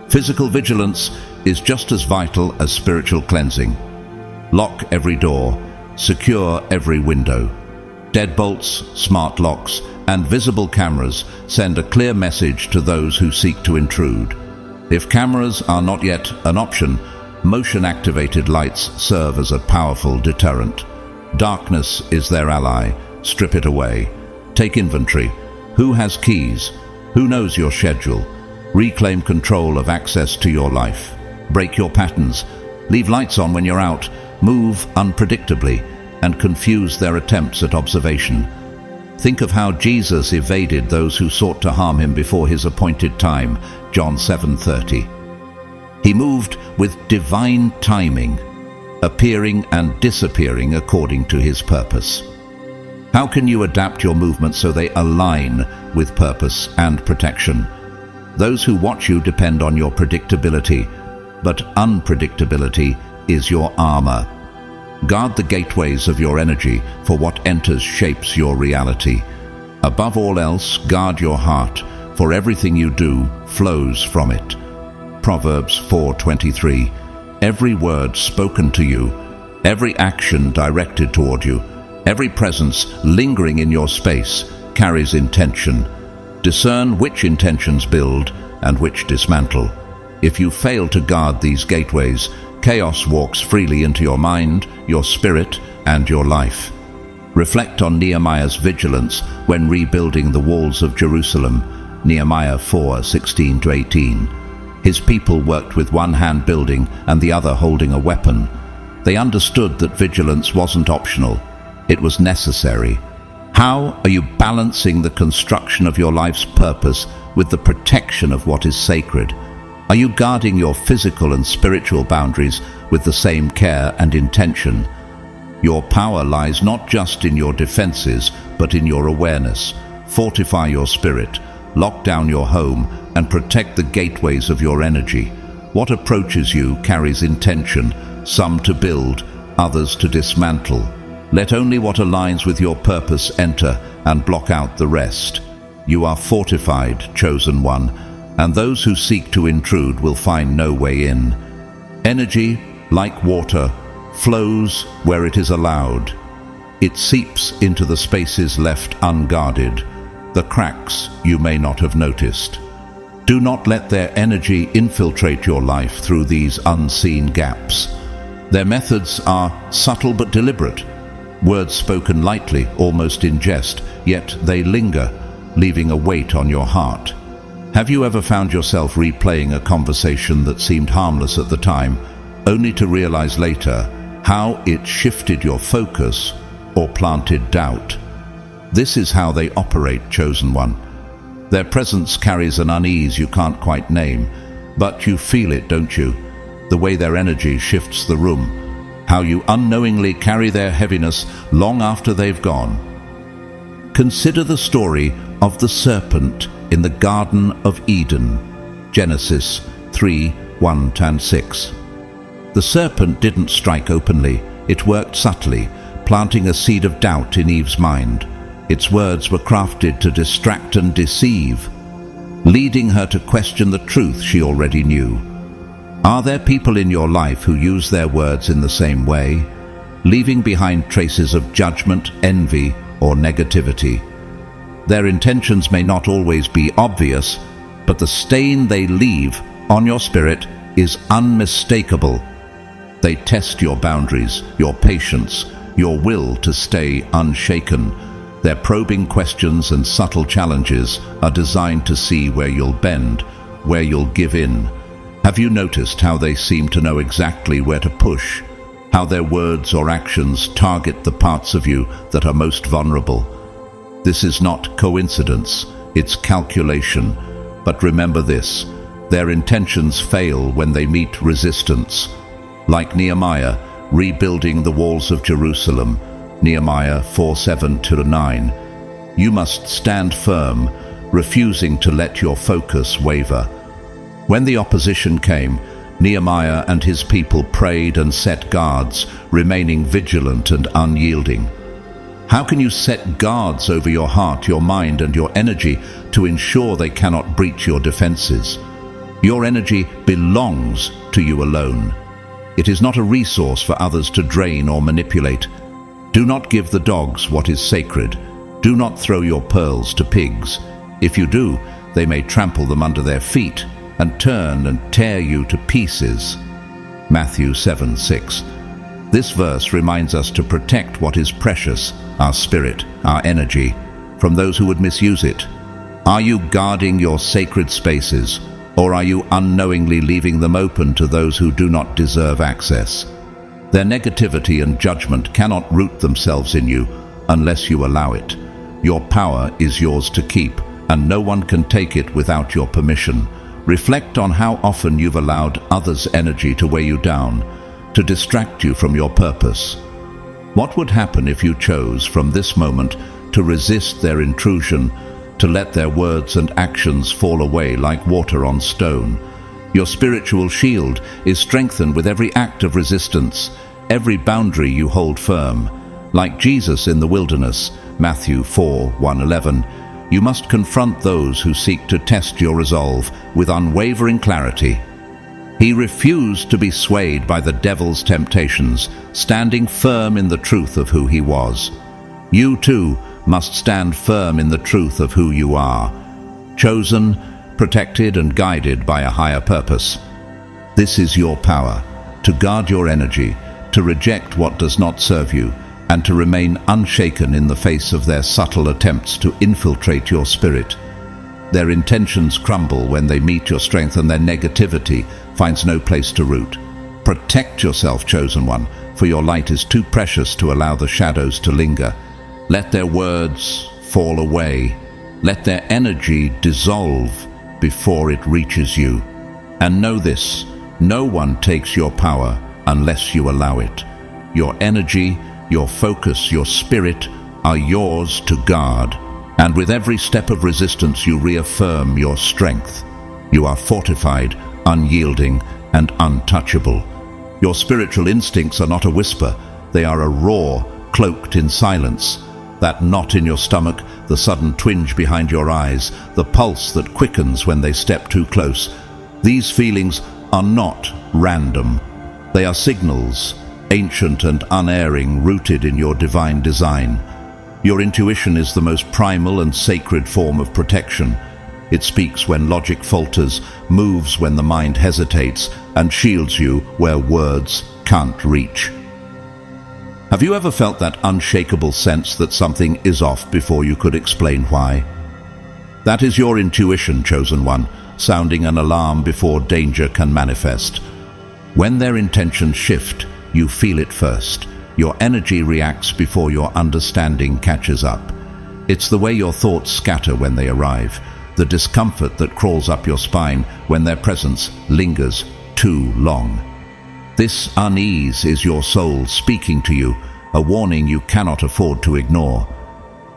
Physical vigilance is just as vital as spiritual cleansing. Lock every door, secure every window. Deadbolts, smart locks, and visible cameras send a clear message to those who seek to intrude. If cameras are not yet an option, motion-activated lights serve as a powerful deterrent. Darkness is their ally. Strip it away. Take inventory. Who has keys? Who knows your schedule? Reclaim control of access to your life. Break your patterns. Leave lights on when you're out. Move unpredictably and confuse their attempts at observation. Think of how Jesus evaded those who sought to harm him before his appointed time, John 7:30. He moved with divine timing, appearing and disappearing according to his purpose. How can you adapt your movements so they align with purpose and protection? Those who watch you depend on your predictability, but unpredictability is your armor. Guard the gateways of your energy, for what enters shapes your reality. Above all else, guard your heart, for everything you do flows from it. Proverbs 4:23. Every word spoken to you, every action directed toward you, every presence lingering in your space carries intention. Discern which intentions build and which dismantle. If you fail to guard these gateways, chaos walks freely into your mind, your spirit, and your life. Reflect on Nehemiah's vigilance when rebuilding the walls of Jerusalem, Nehemiah 4:16-18. His people worked with one hand building and the other holding a weapon. They understood that vigilance wasn't optional. It was necessary. How are you balancing the construction of your life's purpose with the protection of what is sacred? Are you guarding your physical and spiritual boundaries with the same care and intention? Your power lies not just in your defenses, but in your awareness. Fortify your spirit, lock down your home, and protect the gateways of your energy. What approaches you carries intention, some to build, others to dismantle. Let only what aligns with your purpose enter and block out the rest. You are fortified, chosen one, and those who seek to intrude will find no way in. Energy, like water, flows where it is allowed. It seeps into the spaces left unguarded, the cracks you may not have noticed. Do not let their energy infiltrate your life through these unseen gaps. Their methods are subtle but deliberate, words spoken lightly, almost in jest, yet they linger, leaving a weight on your heart. Have you ever found yourself replaying a conversation that seemed harmless at the time, only to realize later how it shifted your focus or planted doubt? This is how they operate, chosen one. Their presence carries an unease you can't quite name, but you feel it, don't you? The way their energy shifts the room, how you unknowingly carry their heaviness long after they've gone. Consider the story of the serpent in the Garden of Eden, Genesis 3:1-6. The serpent didn't strike openly, it worked subtly, planting a seed of doubt in Eve's mind. Its words were crafted to distract and deceive, leading her to question the truth she already knew. Are there people in your life who use their words in the same way, leaving behind traces of judgment, envy, or negativity? Their intentions may not always be obvious, but the stain they leave on your spirit is unmistakable. They test your boundaries, your patience, your will to stay unshaken. Their probing questions and subtle challenges are designed to see where you'll bend, where you'll give in. Have you noticed how they seem to know exactly where to push? How their words or actions target the parts of you that are most vulnerable? This is not coincidence, it's calculation. But remember this, their intentions fail when they meet resistance. Like Nehemiah, rebuilding the walls of Jerusalem, Nehemiah 4:7-9. You must stand firm, refusing to let your focus waver. When the opposition came, Nehemiah and his people prayed and set guards, remaining vigilant and unyielding. How can you set guards over your heart, your mind, and your energy to ensure they cannot breach your defenses? Your energy belongs to you alone. It is not a resource for others to drain or manipulate. Do not give the dogs what is sacred. Do not throw your pearls to pigs. If you do, they may trample them under their feet and turn and tear you to pieces. Matthew 7:6. This verse reminds us to protect what is precious, our spirit, our energy, from those who would misuse it. Are you guarding your sacred spaces, or are you unknowingly leaving them open to those who do not deserve access? Their negativity and judgment cannot root themselves in you unless you allow it. Your power is yours to keep, and no one can take it without your permission. Reflect on how often you've allowed others' energy to weigh you down, to distract you from your purpose. What would happen if you chose from this moment to resist their intrusion, to let their words and actions fall away like water on stone? Your spiritual shield is strengthened with every act of resistance, every boundary you hold firm. Like Jesus in the wilderness, Matthew 4:1-11, you must confront those who seek to test your resolve with unwavering clarity. He refused to be swayed by the devil's temptations, standing firm in the truth of who he was. You too must stand firm in the truth of who you are, chosen, protected and guided by a higher purpose. This is your power, to guard your energy, to reject what does not serve you, and to remain unshaken in the face of their subtle attempts to infiltrate your spirit. Their intentions crumble when they meet your strength, and their negativity finds no place to root. Protect yourself, chosen one. for your light is too precious to allow the shadows to linger. Let their words fall away. Let their energy dissolve before it reaches you. And know this, no one takes your power unless you allow it. Your energy, your focus, your spirit are yours to guard. And with every step of resistance you reaffirm your strength. You are fortified, unyielding, and untouchable. Your spiritual instincts are not a whisper, they are a roar cloaked in silence. That knot in your stomach, the sudden twinge behind your eyes, the pulse that quickens when they step too close. These feelings are not random. They are signals, ancient and unerring, rooted in your divine design. Your intuition is the most primal and sacred form of protection. It speaks when logic falters, moves when the mind hesitates, and shields you where words can't reach. Have you ever felt that unshakable sense that something is off before you could explain why? That is your intuition, chosen one, sounding an alarm before danger can manifest. When their intentions shift, you feel it first. Your energy reacts before your understanding catches up. It's the way your thoughts scatter when they arrive, the discomfort that crawls up your spine when their presence lingers too long. This unease is your soul speaking to you, a warning you cannot afford to ignore.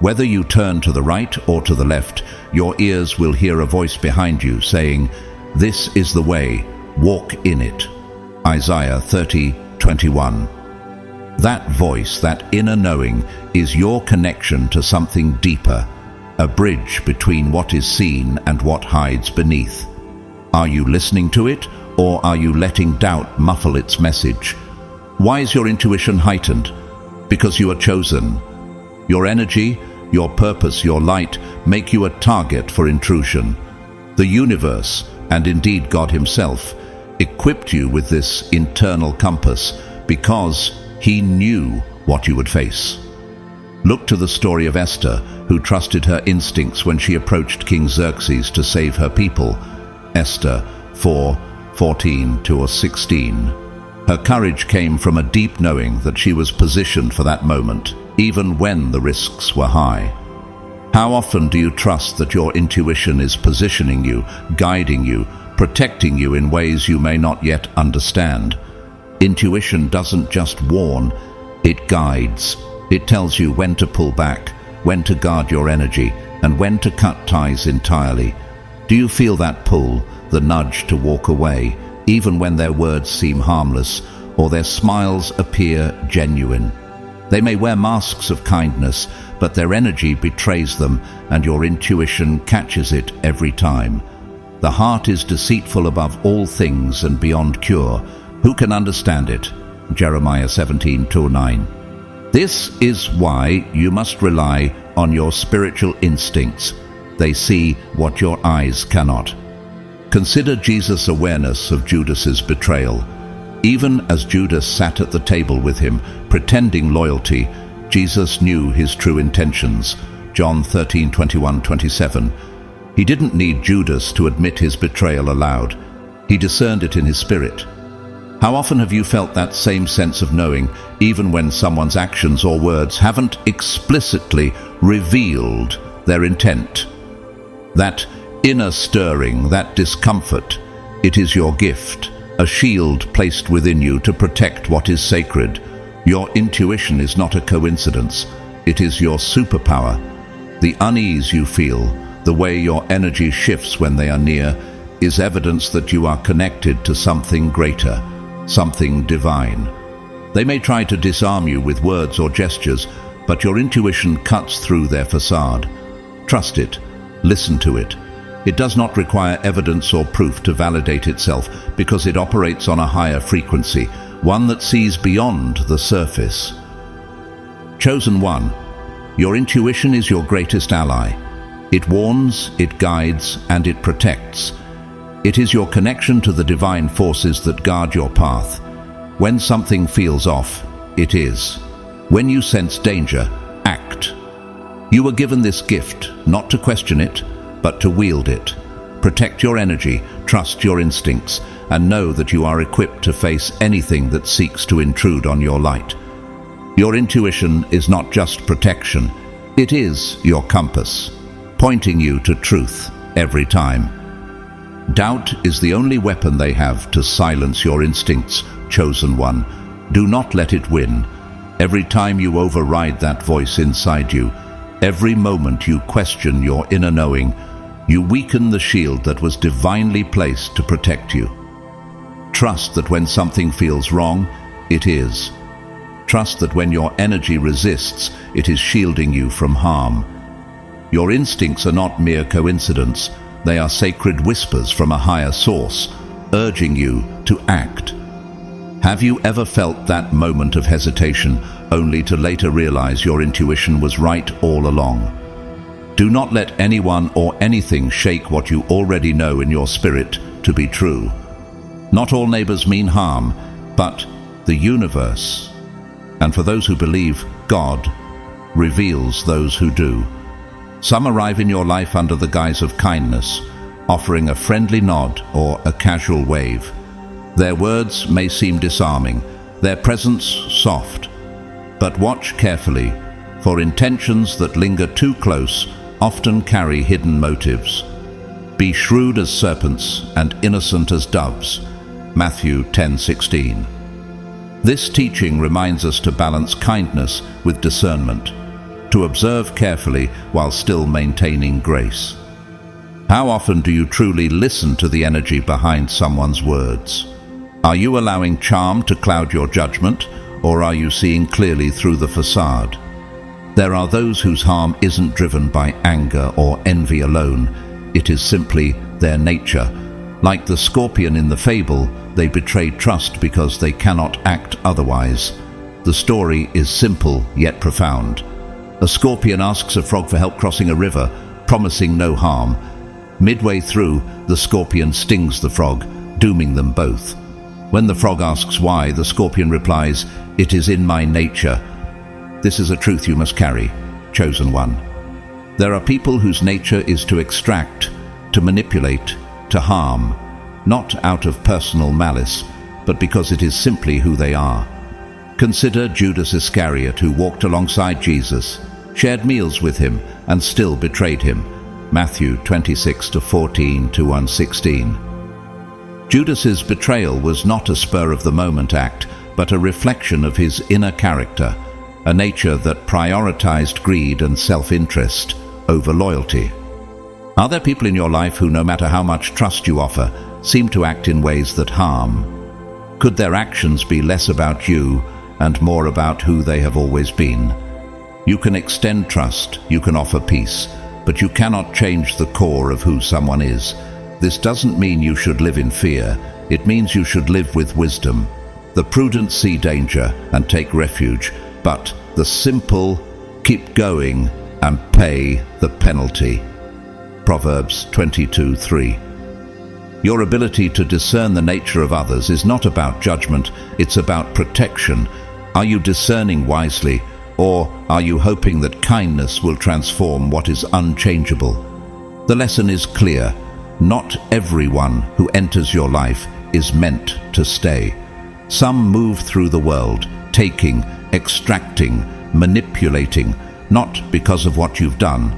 Whether you turn to the right or to the left, your ears will hear a voice behind you saying, "This is the way, walk in it." Isaiah 30:21. That voice, that inner knowing, is your connection to something deeper, a bridge between what is seen and what hides beneath. Are you listening to it, or are you letting doubt muffle its message? Why is your intuition heightened? Because you are chosen. Your energy, your purpose, your light make you a target for intrusion. The universe, and indeed God Himself, equipped you with this internal compass because He knew what you would face. Look to the story of Esther, who trusted her instincts when she approached King Xerxes to save her people. Esther 4:14-16. Her courage came from a deep knowing that she was positioned for that moment, even when the risks were high. How often do you trust that your intuition is positioning you, guiding you, protecting you in ways you may not yet understand? Intuition doesn't just warn, it guides. It tells you when to pull back, when to guard your energy, and when to cut ties entirely. Do you feel that pull, the nudge to walk away, even when their words seem harmless or their smiles appear genuine? They may wear masks of kindness, but their energy betrays them, and your intuition catches it every time. The heart is deceitful above all things and beyond cure. Who can understand it? Jeremiah 17:2-9. This is why you must rely on your spiritual instincts. They see what your eyes cannot. Consider Jesus' awareness of Judas's betrayal. Even as Judas sat at the table with him, pretending loyalty, Jesus knew his true intentions. John 13:21-27. He didn't need Judas to admit his betrayal aloud. He discerned it in his spirit. How often have you felt that same sense of knowing, even when someone's actions or words haven't explicitly revealed their intent? That inner stirring, that discomfort, it is your gift, a shield placed within you to protect what is sacred. Your intuition is not a coincidence. It is your superpower. The unease you feel, the way your energy shifts when they are near, is evidence that you are connected to something greater, something divine. They may try to disarm you with words or gestures, but your intuition cuts through their facade. Trust it. Listen to it. It does not require evidence or proof to validate itself because it operates on a higher frequency, one that sees beyond the surface. Chosen one, your intuition is your greatest ally. It warns, it guides, and it protects. It is your connection to the divine forces that guard your path. When something feels off, it is. When you sense danger, act. You were given this gift, not to question it, but to wield it. Protect your energy, Trust your instincts and know that you are equipped to face anything that seeks to intrude on your light. Your intuition is not just protection, it is your compass, pointing you to truth every time. Doubt is the only weapon they have to silence your instincts, chosen one. Do not let it win. Every time you override that voice inside you, every moment you question your inner knowing, you weaken the shield that was divinely placed to protect you. Trust that when something feels wrong, it is. Trust that when your energy resists, it is shielding you from harm. Your instincts are not mere coincidence. They are sacred whispers from a higher source, urging you to act. Have you ever felt that moment of hesitation, only to later realize your intuition was right all along? Do not let anyone or anything shake what you already know in your spirit to be true. Not all neighbors mean harm, but the universe, and for those who believe, God, reveals those who do. Some arrive in your life under the guise of kindness, offering a friendly nod or a casual wave. Their words may seem disarming, their presence soft. But watch carefully, for intentions that linger too close often carry hidden motives. Be shrewd as serpents and innocent as doves. Matthew 10:16. This teaching reminds us to balance kindness with discernment, to observe carefully while still maintaining grace. How often do you truly listen to the energy behind someone's words? Are you allowing charm to cloud your judgment, or are you seeing clearly through the facade? There are those whose harm isn't driven by anger or envy alone. It is simply their nature. Like the scorpion in the fable, they betray trust because they cannot act otherwise. The story is simple yet profound. A scorpion asks a frog for help crossing a river, promising no harm. Midway through, the scorpion stings the frog, dooming them both. When the frog asks why, the scorpion replies, "It is in my nature." This is a truth you must carry, chosen one. There are people whose nature is to extract, to manipulate, to harm, not out of personal malice, but because it is simply who they are. Consider Judas Iscariot, who walked alongside Jesus, shared meals with him, and still betrayed him. Matthew 26:14 to 1:16. Judas's betrayal was not a spur-of-the-moment act, but a reflection of his inner character, a nature that prioritized greed and self-interest over loyalty. Are there people in your life who, no matter how much trust you offer, seem to act in ways that harm? Could their actions be less about you and more about who they have always been? You can extend trust, you can offer peace, but you cannot change the core of who someone is. This doesn't mean you should live in fear. It means you should live with wisdom. The prudent see danger and take refuge, but the simple keep going and pay the penalty. Proverbs 22:3. Your ability to discern the nature of others is not about judgment, it's about protection. Are you discerning wisely, or are you hoping that kindness will transform what is unchangeable? The lesson is clear. Not everyone who enters your life is meant to stay. Some move through the world, taking, extracting, manipulating, not because of what you've done,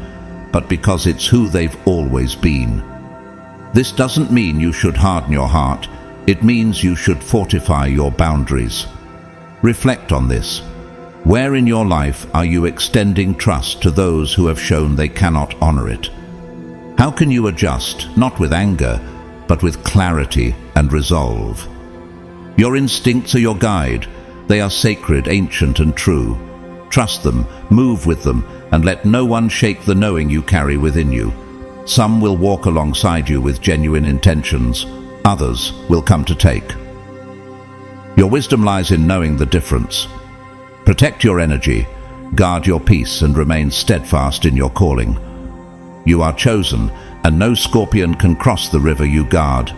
but because it's who they've always been. This doesn't mean you should harden your heart. It means you should fortify your boundaries. Reflect on this. Where in your life are you extending trust to those who have shown they cannot honor it? How can you adjust, not with anger, but with clarity and resolve? Your instincts are your guide. They are sacred, ancient, and true. Trust them, move with them, and let no one shake the knowing you carry within you. Some will walk alongside you with genuine intentions. Others will come to take. Your wisdom lies in knowing the difference. Protect your energy, guard your peace, and remain steadfast in your calling. You are chosen, and no scorpion can cross the river you guard.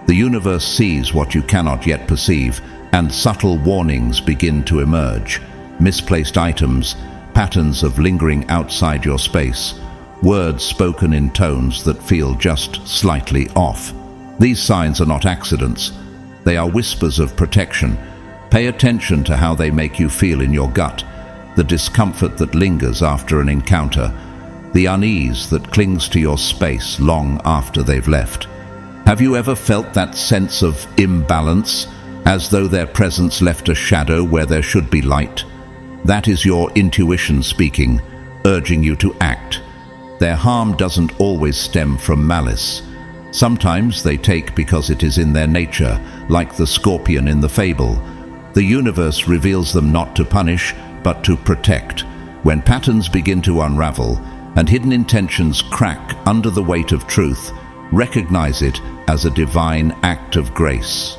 The universe sees what you cannot yet perceive, and subtle warnings begin to emerge. Misplaced items, patterns of lingering outside your space, words spoken in tones that feel just slightly off. These signs are not accidents. They are whispers of protection. Pay attention to how they make you feel in your gut, the discomfort that lingers after an encounter, the unease that clings to your space long after they've left. Have you ever felt that sense of imbalance, as though their presence left a shadow where there should be light? That is your intuition speaking, urging you to act. Their harm doesn't always stem from malice. Sometimes they take because it is in their nature, like the scorpion in the fable. The universe reveals them not to punish, but to protect. When patterns begin to unravel and hidden intentions crack under the weight of truth, recognize it as a divine act of grace.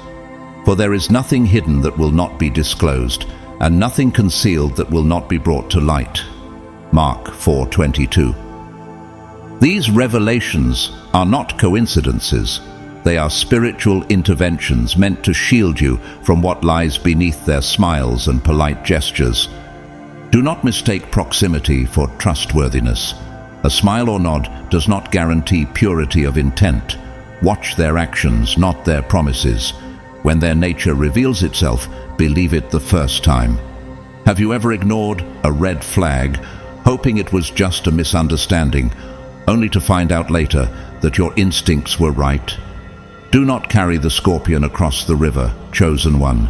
For there is nothing hidden that will not be disclosed, and nothing concealed that will not be brought to light. Mark 4:22. These revelations are not coincidences. They are spiritual interventions meant to shield you from what lies beneath their smiles and polite gestures. Do not mistake proximity for trustworthiness. A smile or nod does not guarantee purity of intent. Watch their actions, not their promises. When their nature reveals itself, believe it the first time. Have you ever ignored a red flag, hoping it was just a misunderstanding, only to find out later that your instincts were right? Do not carry the scorpion across the river, chosen one.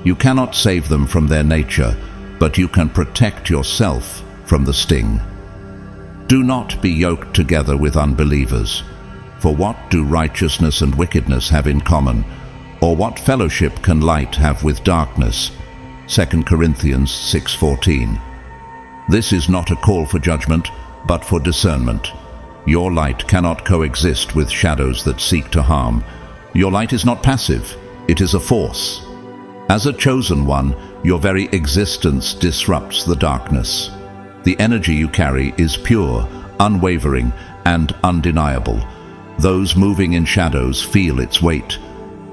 You cannot save them from their nature, but you can protect yourself from the sting. Do not be yoked together with unbelievers. For what do righteousness and wickedness have in common? Or what fellowship can light have with darkness? 2 Corinthians 6:14. This is not a call for judgment, but for discernment. Your light cannot coexist with shadows that seek to harm. Your light is not passive, it is a force. As a chosen one, your very existence disrupts the darkness. The energy you carry is pure, unwavering, and undeniable. Those moving in shadows feel its weight.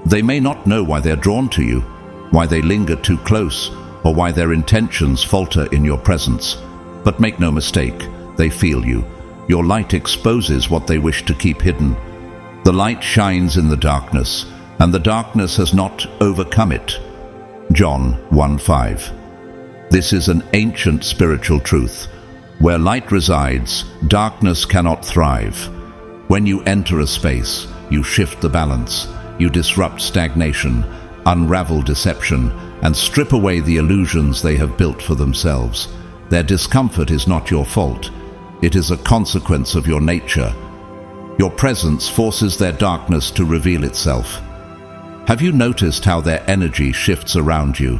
They may not know why they're drawn to you, why they linger too close, or why their intentions falter in your presence. But make no mistake, they feel you. Your light exposes what they wish to keep hidden. The light shines in the darkness, and the darkness has not overcome it. John 1:5. This is an ancient spiritual truth. Where light resides, darkness cannot thrive. When you enter a space, you shift the balance. You disrupt stagnation, unravel deception, and strip away the illusions they have built for themselves. Their discomfort is not your fault. It is a consequence of your nature. Your presence forces their darkness to reveal itself. Have you noticed how their energy shifts around you?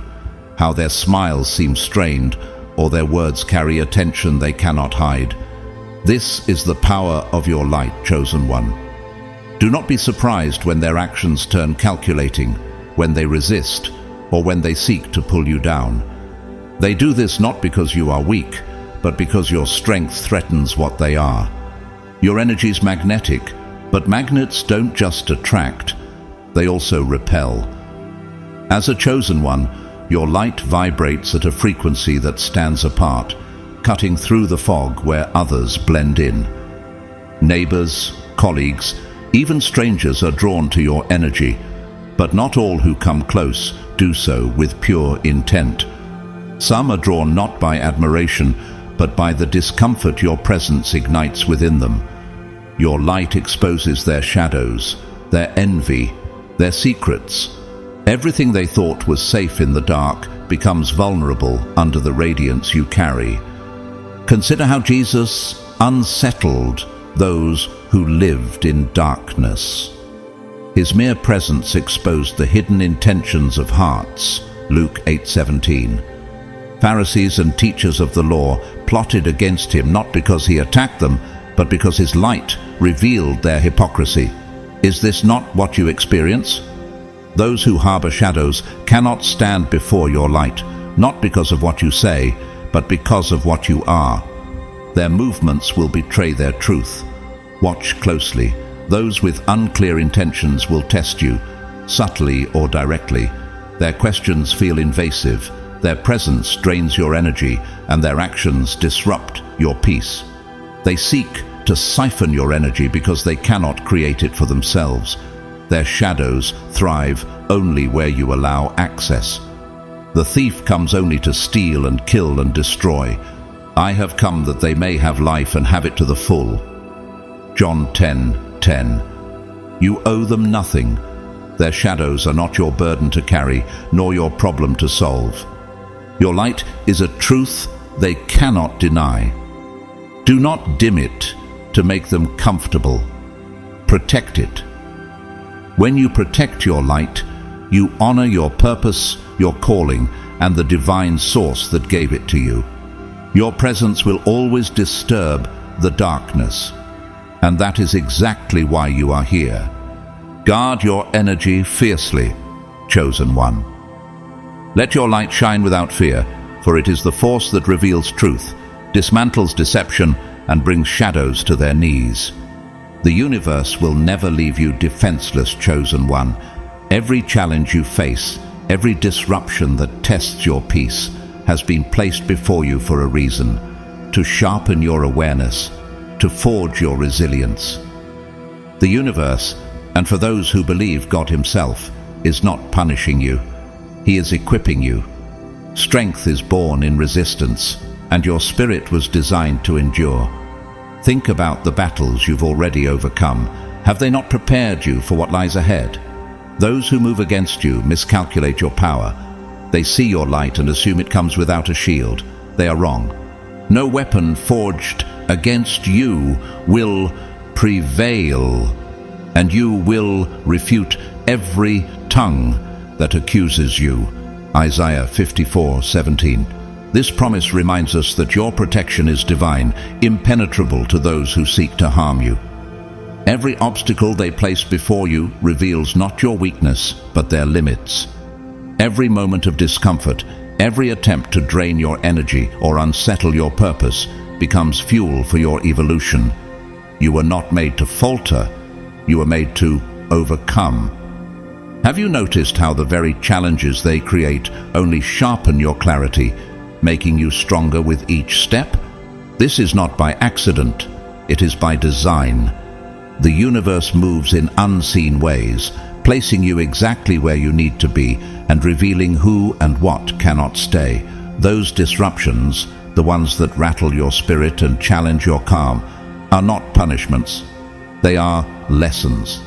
How their smiles seem strained, or their words carry a tension they cannot hide? This is the power of your light, chosen one. Do not be surprised when their actions turn calculating, when they resist, or when they seek to pull you down. They do this not because you are weak, but because your strength threatens what they are. Your energy is magnetic, but magnets don't just attract, they also repel. As a chosen one, your light vibrates at a frequency that stands apart, cutting through the fog where others blend in. Neighbors, colleagues, even strangers are drawn to your energy, but not all who come close do so with pure intent. Some are drawn not by admiration, but by the discomfort your presence ignites within them. Your light exposes their shadows, their envy, their secrets. Everything they thought was safe in the dark becomes vulnerable under the radiance you carry. Consider how Jesus unsettled those who lived in darkness. His mere presence exposed the hidden intentions of hearts, Luke 8:17. Pharisees and teachers of the law plotted against him not because he attacked them, but because his light revealed their hypocrisy. Is this not what you experience? Those who harbor shadows cannot stand before your light, not because of what you say, but because of what you are. Their movements will betray their truth. Watch closely. Those with unclear intentions will test you, subtly or directly. Their questions feel invasive. Their presence drains your energy, and their actions disrupt your peace. They seek to siphon your energy because they cannot create it for themselves. their shadows thrive only where you allow access. The thief comes only to steal and kill and destroy. I have come that they may have life and have it to the full. John 10:10. You owe them nothing. Their shadows are not your burden to carry, nor your problem to solve. Your light is a truth they cannot deny. Do not dim it to make them comfortable. Protect it. When you protect your light, you honor your purpose, your calling, and the divine source that gave it to you. Your presence will always disturb the darkness, and that is exactly why you are here. Guard your energy fiercely, chosen one. Let your light shine without fear, for it is the force that reveals truth, dismantles deception, and brings shadows to their knees. The universe will never leave you defenseless, chosen one. Every challenge you face, every disruption that tests your peace, has been placed before you for a reason, to sharpen your awareness, to forge your resilience. The universe, and for those who believe God Himself, is not punishing you. He is equipping you. Strength is born in resistance, and your spirit was designed to endure. Think about the battles you've already overcome. Have they not prepared you for what lies ahead? Those who move against you miscalculate your power. They see your light and assume it comes without a shield. They are wrong. No weapon forged against you will prevail, and you will refute every tongue that accuses you. Isaiah 54:17. This promise reminds us that your protection is divine, impenetrable to those who seek to harm you. Every obstacle they place before you reveals not your weakness, but their limits. Every moment of discomfort, every attempt to drain your energy or unsettle your purpose becomes fuel for your evolution. You were not made to falter, you were made to overcome. Have you noticed how the very challenges they create only sharpen your clarity, making you stronger with each step? This is not by accident, it is by design. The universe moves in unseen ways, placing you exactly where you need to be and revealing who and what cannot stay. Those disruptions, the ones that rattle your spirit and challenge your calm, are not punishments. They are lessons.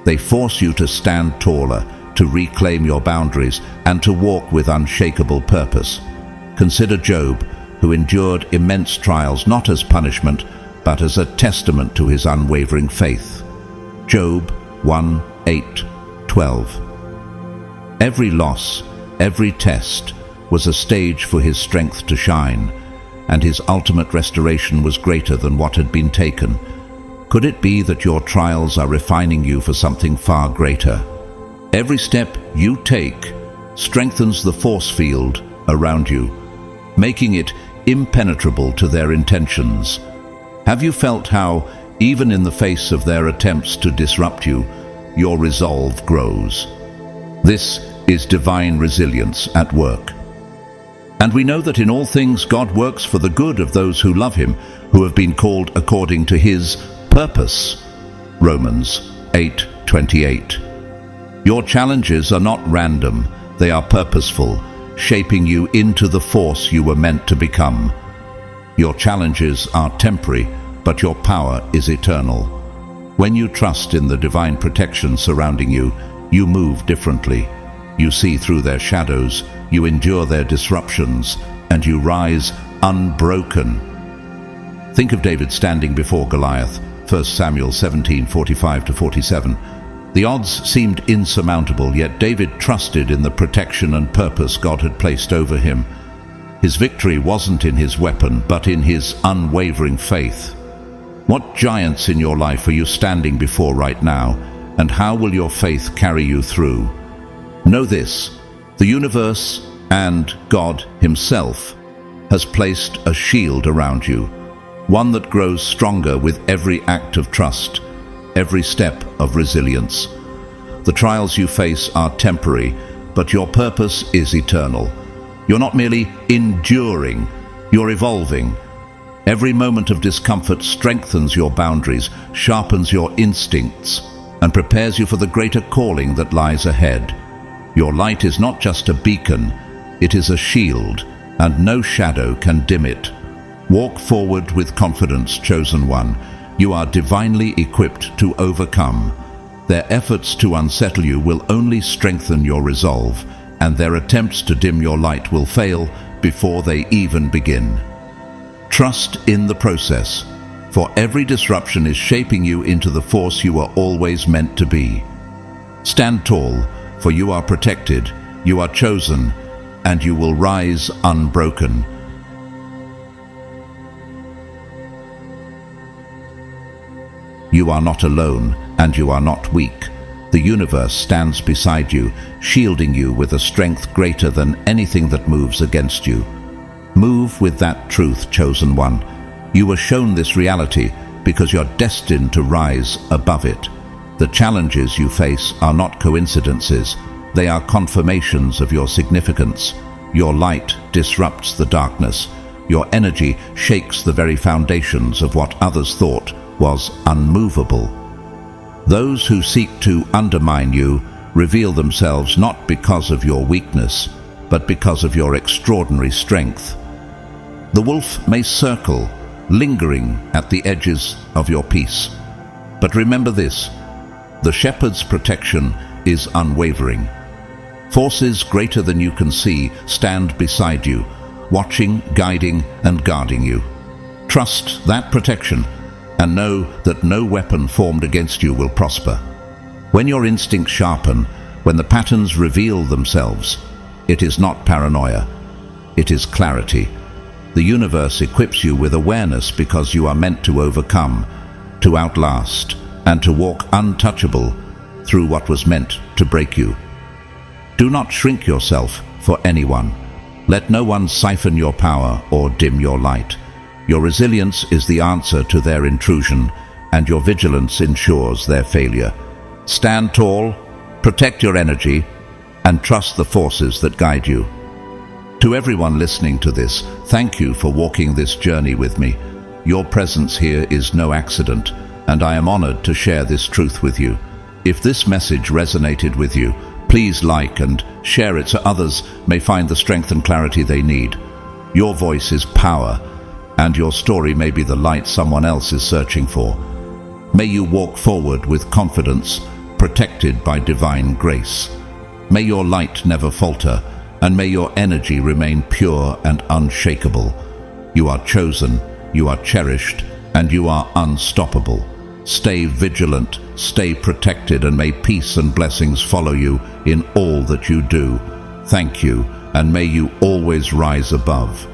They force you to stand taller, to reclaim your boundaries, and to walk with unshakable purpose. Consider Job, who endured immense trials not as punishment, but as a testament to his unwavering faith. Job 1:8-12. Every loss, every test, was a stage for his strength to shine, and his ultimate restoration was greater than what had been taken. Could it be that your trials are refining you for something far greater? Every step you take strengthens the force field around you, making it impenetrable to their intentions. Have you felt how, even in the face of their attempts to disrupt you, your resolve grows? This is divine resilience at work. And we know that in all things God works for the good of those who love Him, who have been called according to His purpose. Romans 8:28. Your challenges are not random, they are purposeful, shaping you into the force you were meant to become. Your challenges are temporary, but your power is eternal. When you trust in the divine protection surrounding you, you move differently. You see through their shadows, you endure their disruptions, and you rise unbroken. Think of David standing before Goliath, 1 Samuel 17:45-47. The odds seemed insurmountable, yet David trusted in the protection and purpose God had placed over him. His victory wasn't in his weapon, but in his unwavering faith. What giants in your life are you standing before right now, and how will your faith carry you through? Know this, the universe and God Himself has placed a shield around you, one that grows stronger with every act of trust, every step of resilience. The trials you face are temporary, but your purpose is eternal. You're not merely enduring, you're evolving. Every moment of discomfort strengthens your boundaries, sharpens your instincts, and prepares you for the greater calling that lies ahead. Your light is not just a beacon, it is a shield, and no shadow can dim it. Walk forward with confidence, chosen one. You are divinely equipped to overcome. Their efforts to unsettle you will only strengthen your resolve, and their attempts to dim your light will fail before they even begin. Trust in the process, for every disruption is shaping you into the force you are always meant to be. Stand tall, for you are protected, you are chosen, and you will rise unbroken. You are not alone, and you are not weak. The universe stands beside you, shielding you with a strength greater than anything that moves against you. Move with that truth, chosen one. You were shown this reality because you're destined to rise above it. The challenges you face are not coincidences. They are confirmations of your significance. Your light disrupts the darkness. Your energy shakes the very foundations of what others thought was unmovable. Those who seek to undermine you reveal themselves not because of your weakness, but because of your extraordinary strength. The wolf may circle, lingering at the edges of your peace. But remember this, the shepherd's protection is unwavering. Forces greater than you can see stand beside you, watching, guiding, and guarding you. Trust that protection, and know that no weapon formed against you will prosper. When your instincts sharpen, when the patterns reveal themselves, it is not paranoia, it is clarity. The universe equips you with awareness because you are meant to overcome, to outlast, and to walk untouchable through what was meant to break you. Do not shrink yourself for anyone. Let no one siphon your power or dim your light. Your resilience is the answer to their intrusion, and your vigilance ensures their failure. Stand tall, protect your energy, and trust the forces that guide you. To everyone listening to this, thank you for walking this journey with me. Your presence here is no accident, and I am honored to share this truth with you. If this message resonated with you, please like and share it so others may find the strength and clarity they need. Your voice is power, and your story may be the light someone else is searching for. May you walk forward with confidence, protected by divine grace. May your light never falter, and may your energy remain pure and unshakable. You are chosen, you are cherished, and you are unstoppable. Stay vigilant, stay protected, and may peace and blessings follow you in all that you do. Thank you, and may you always rise above.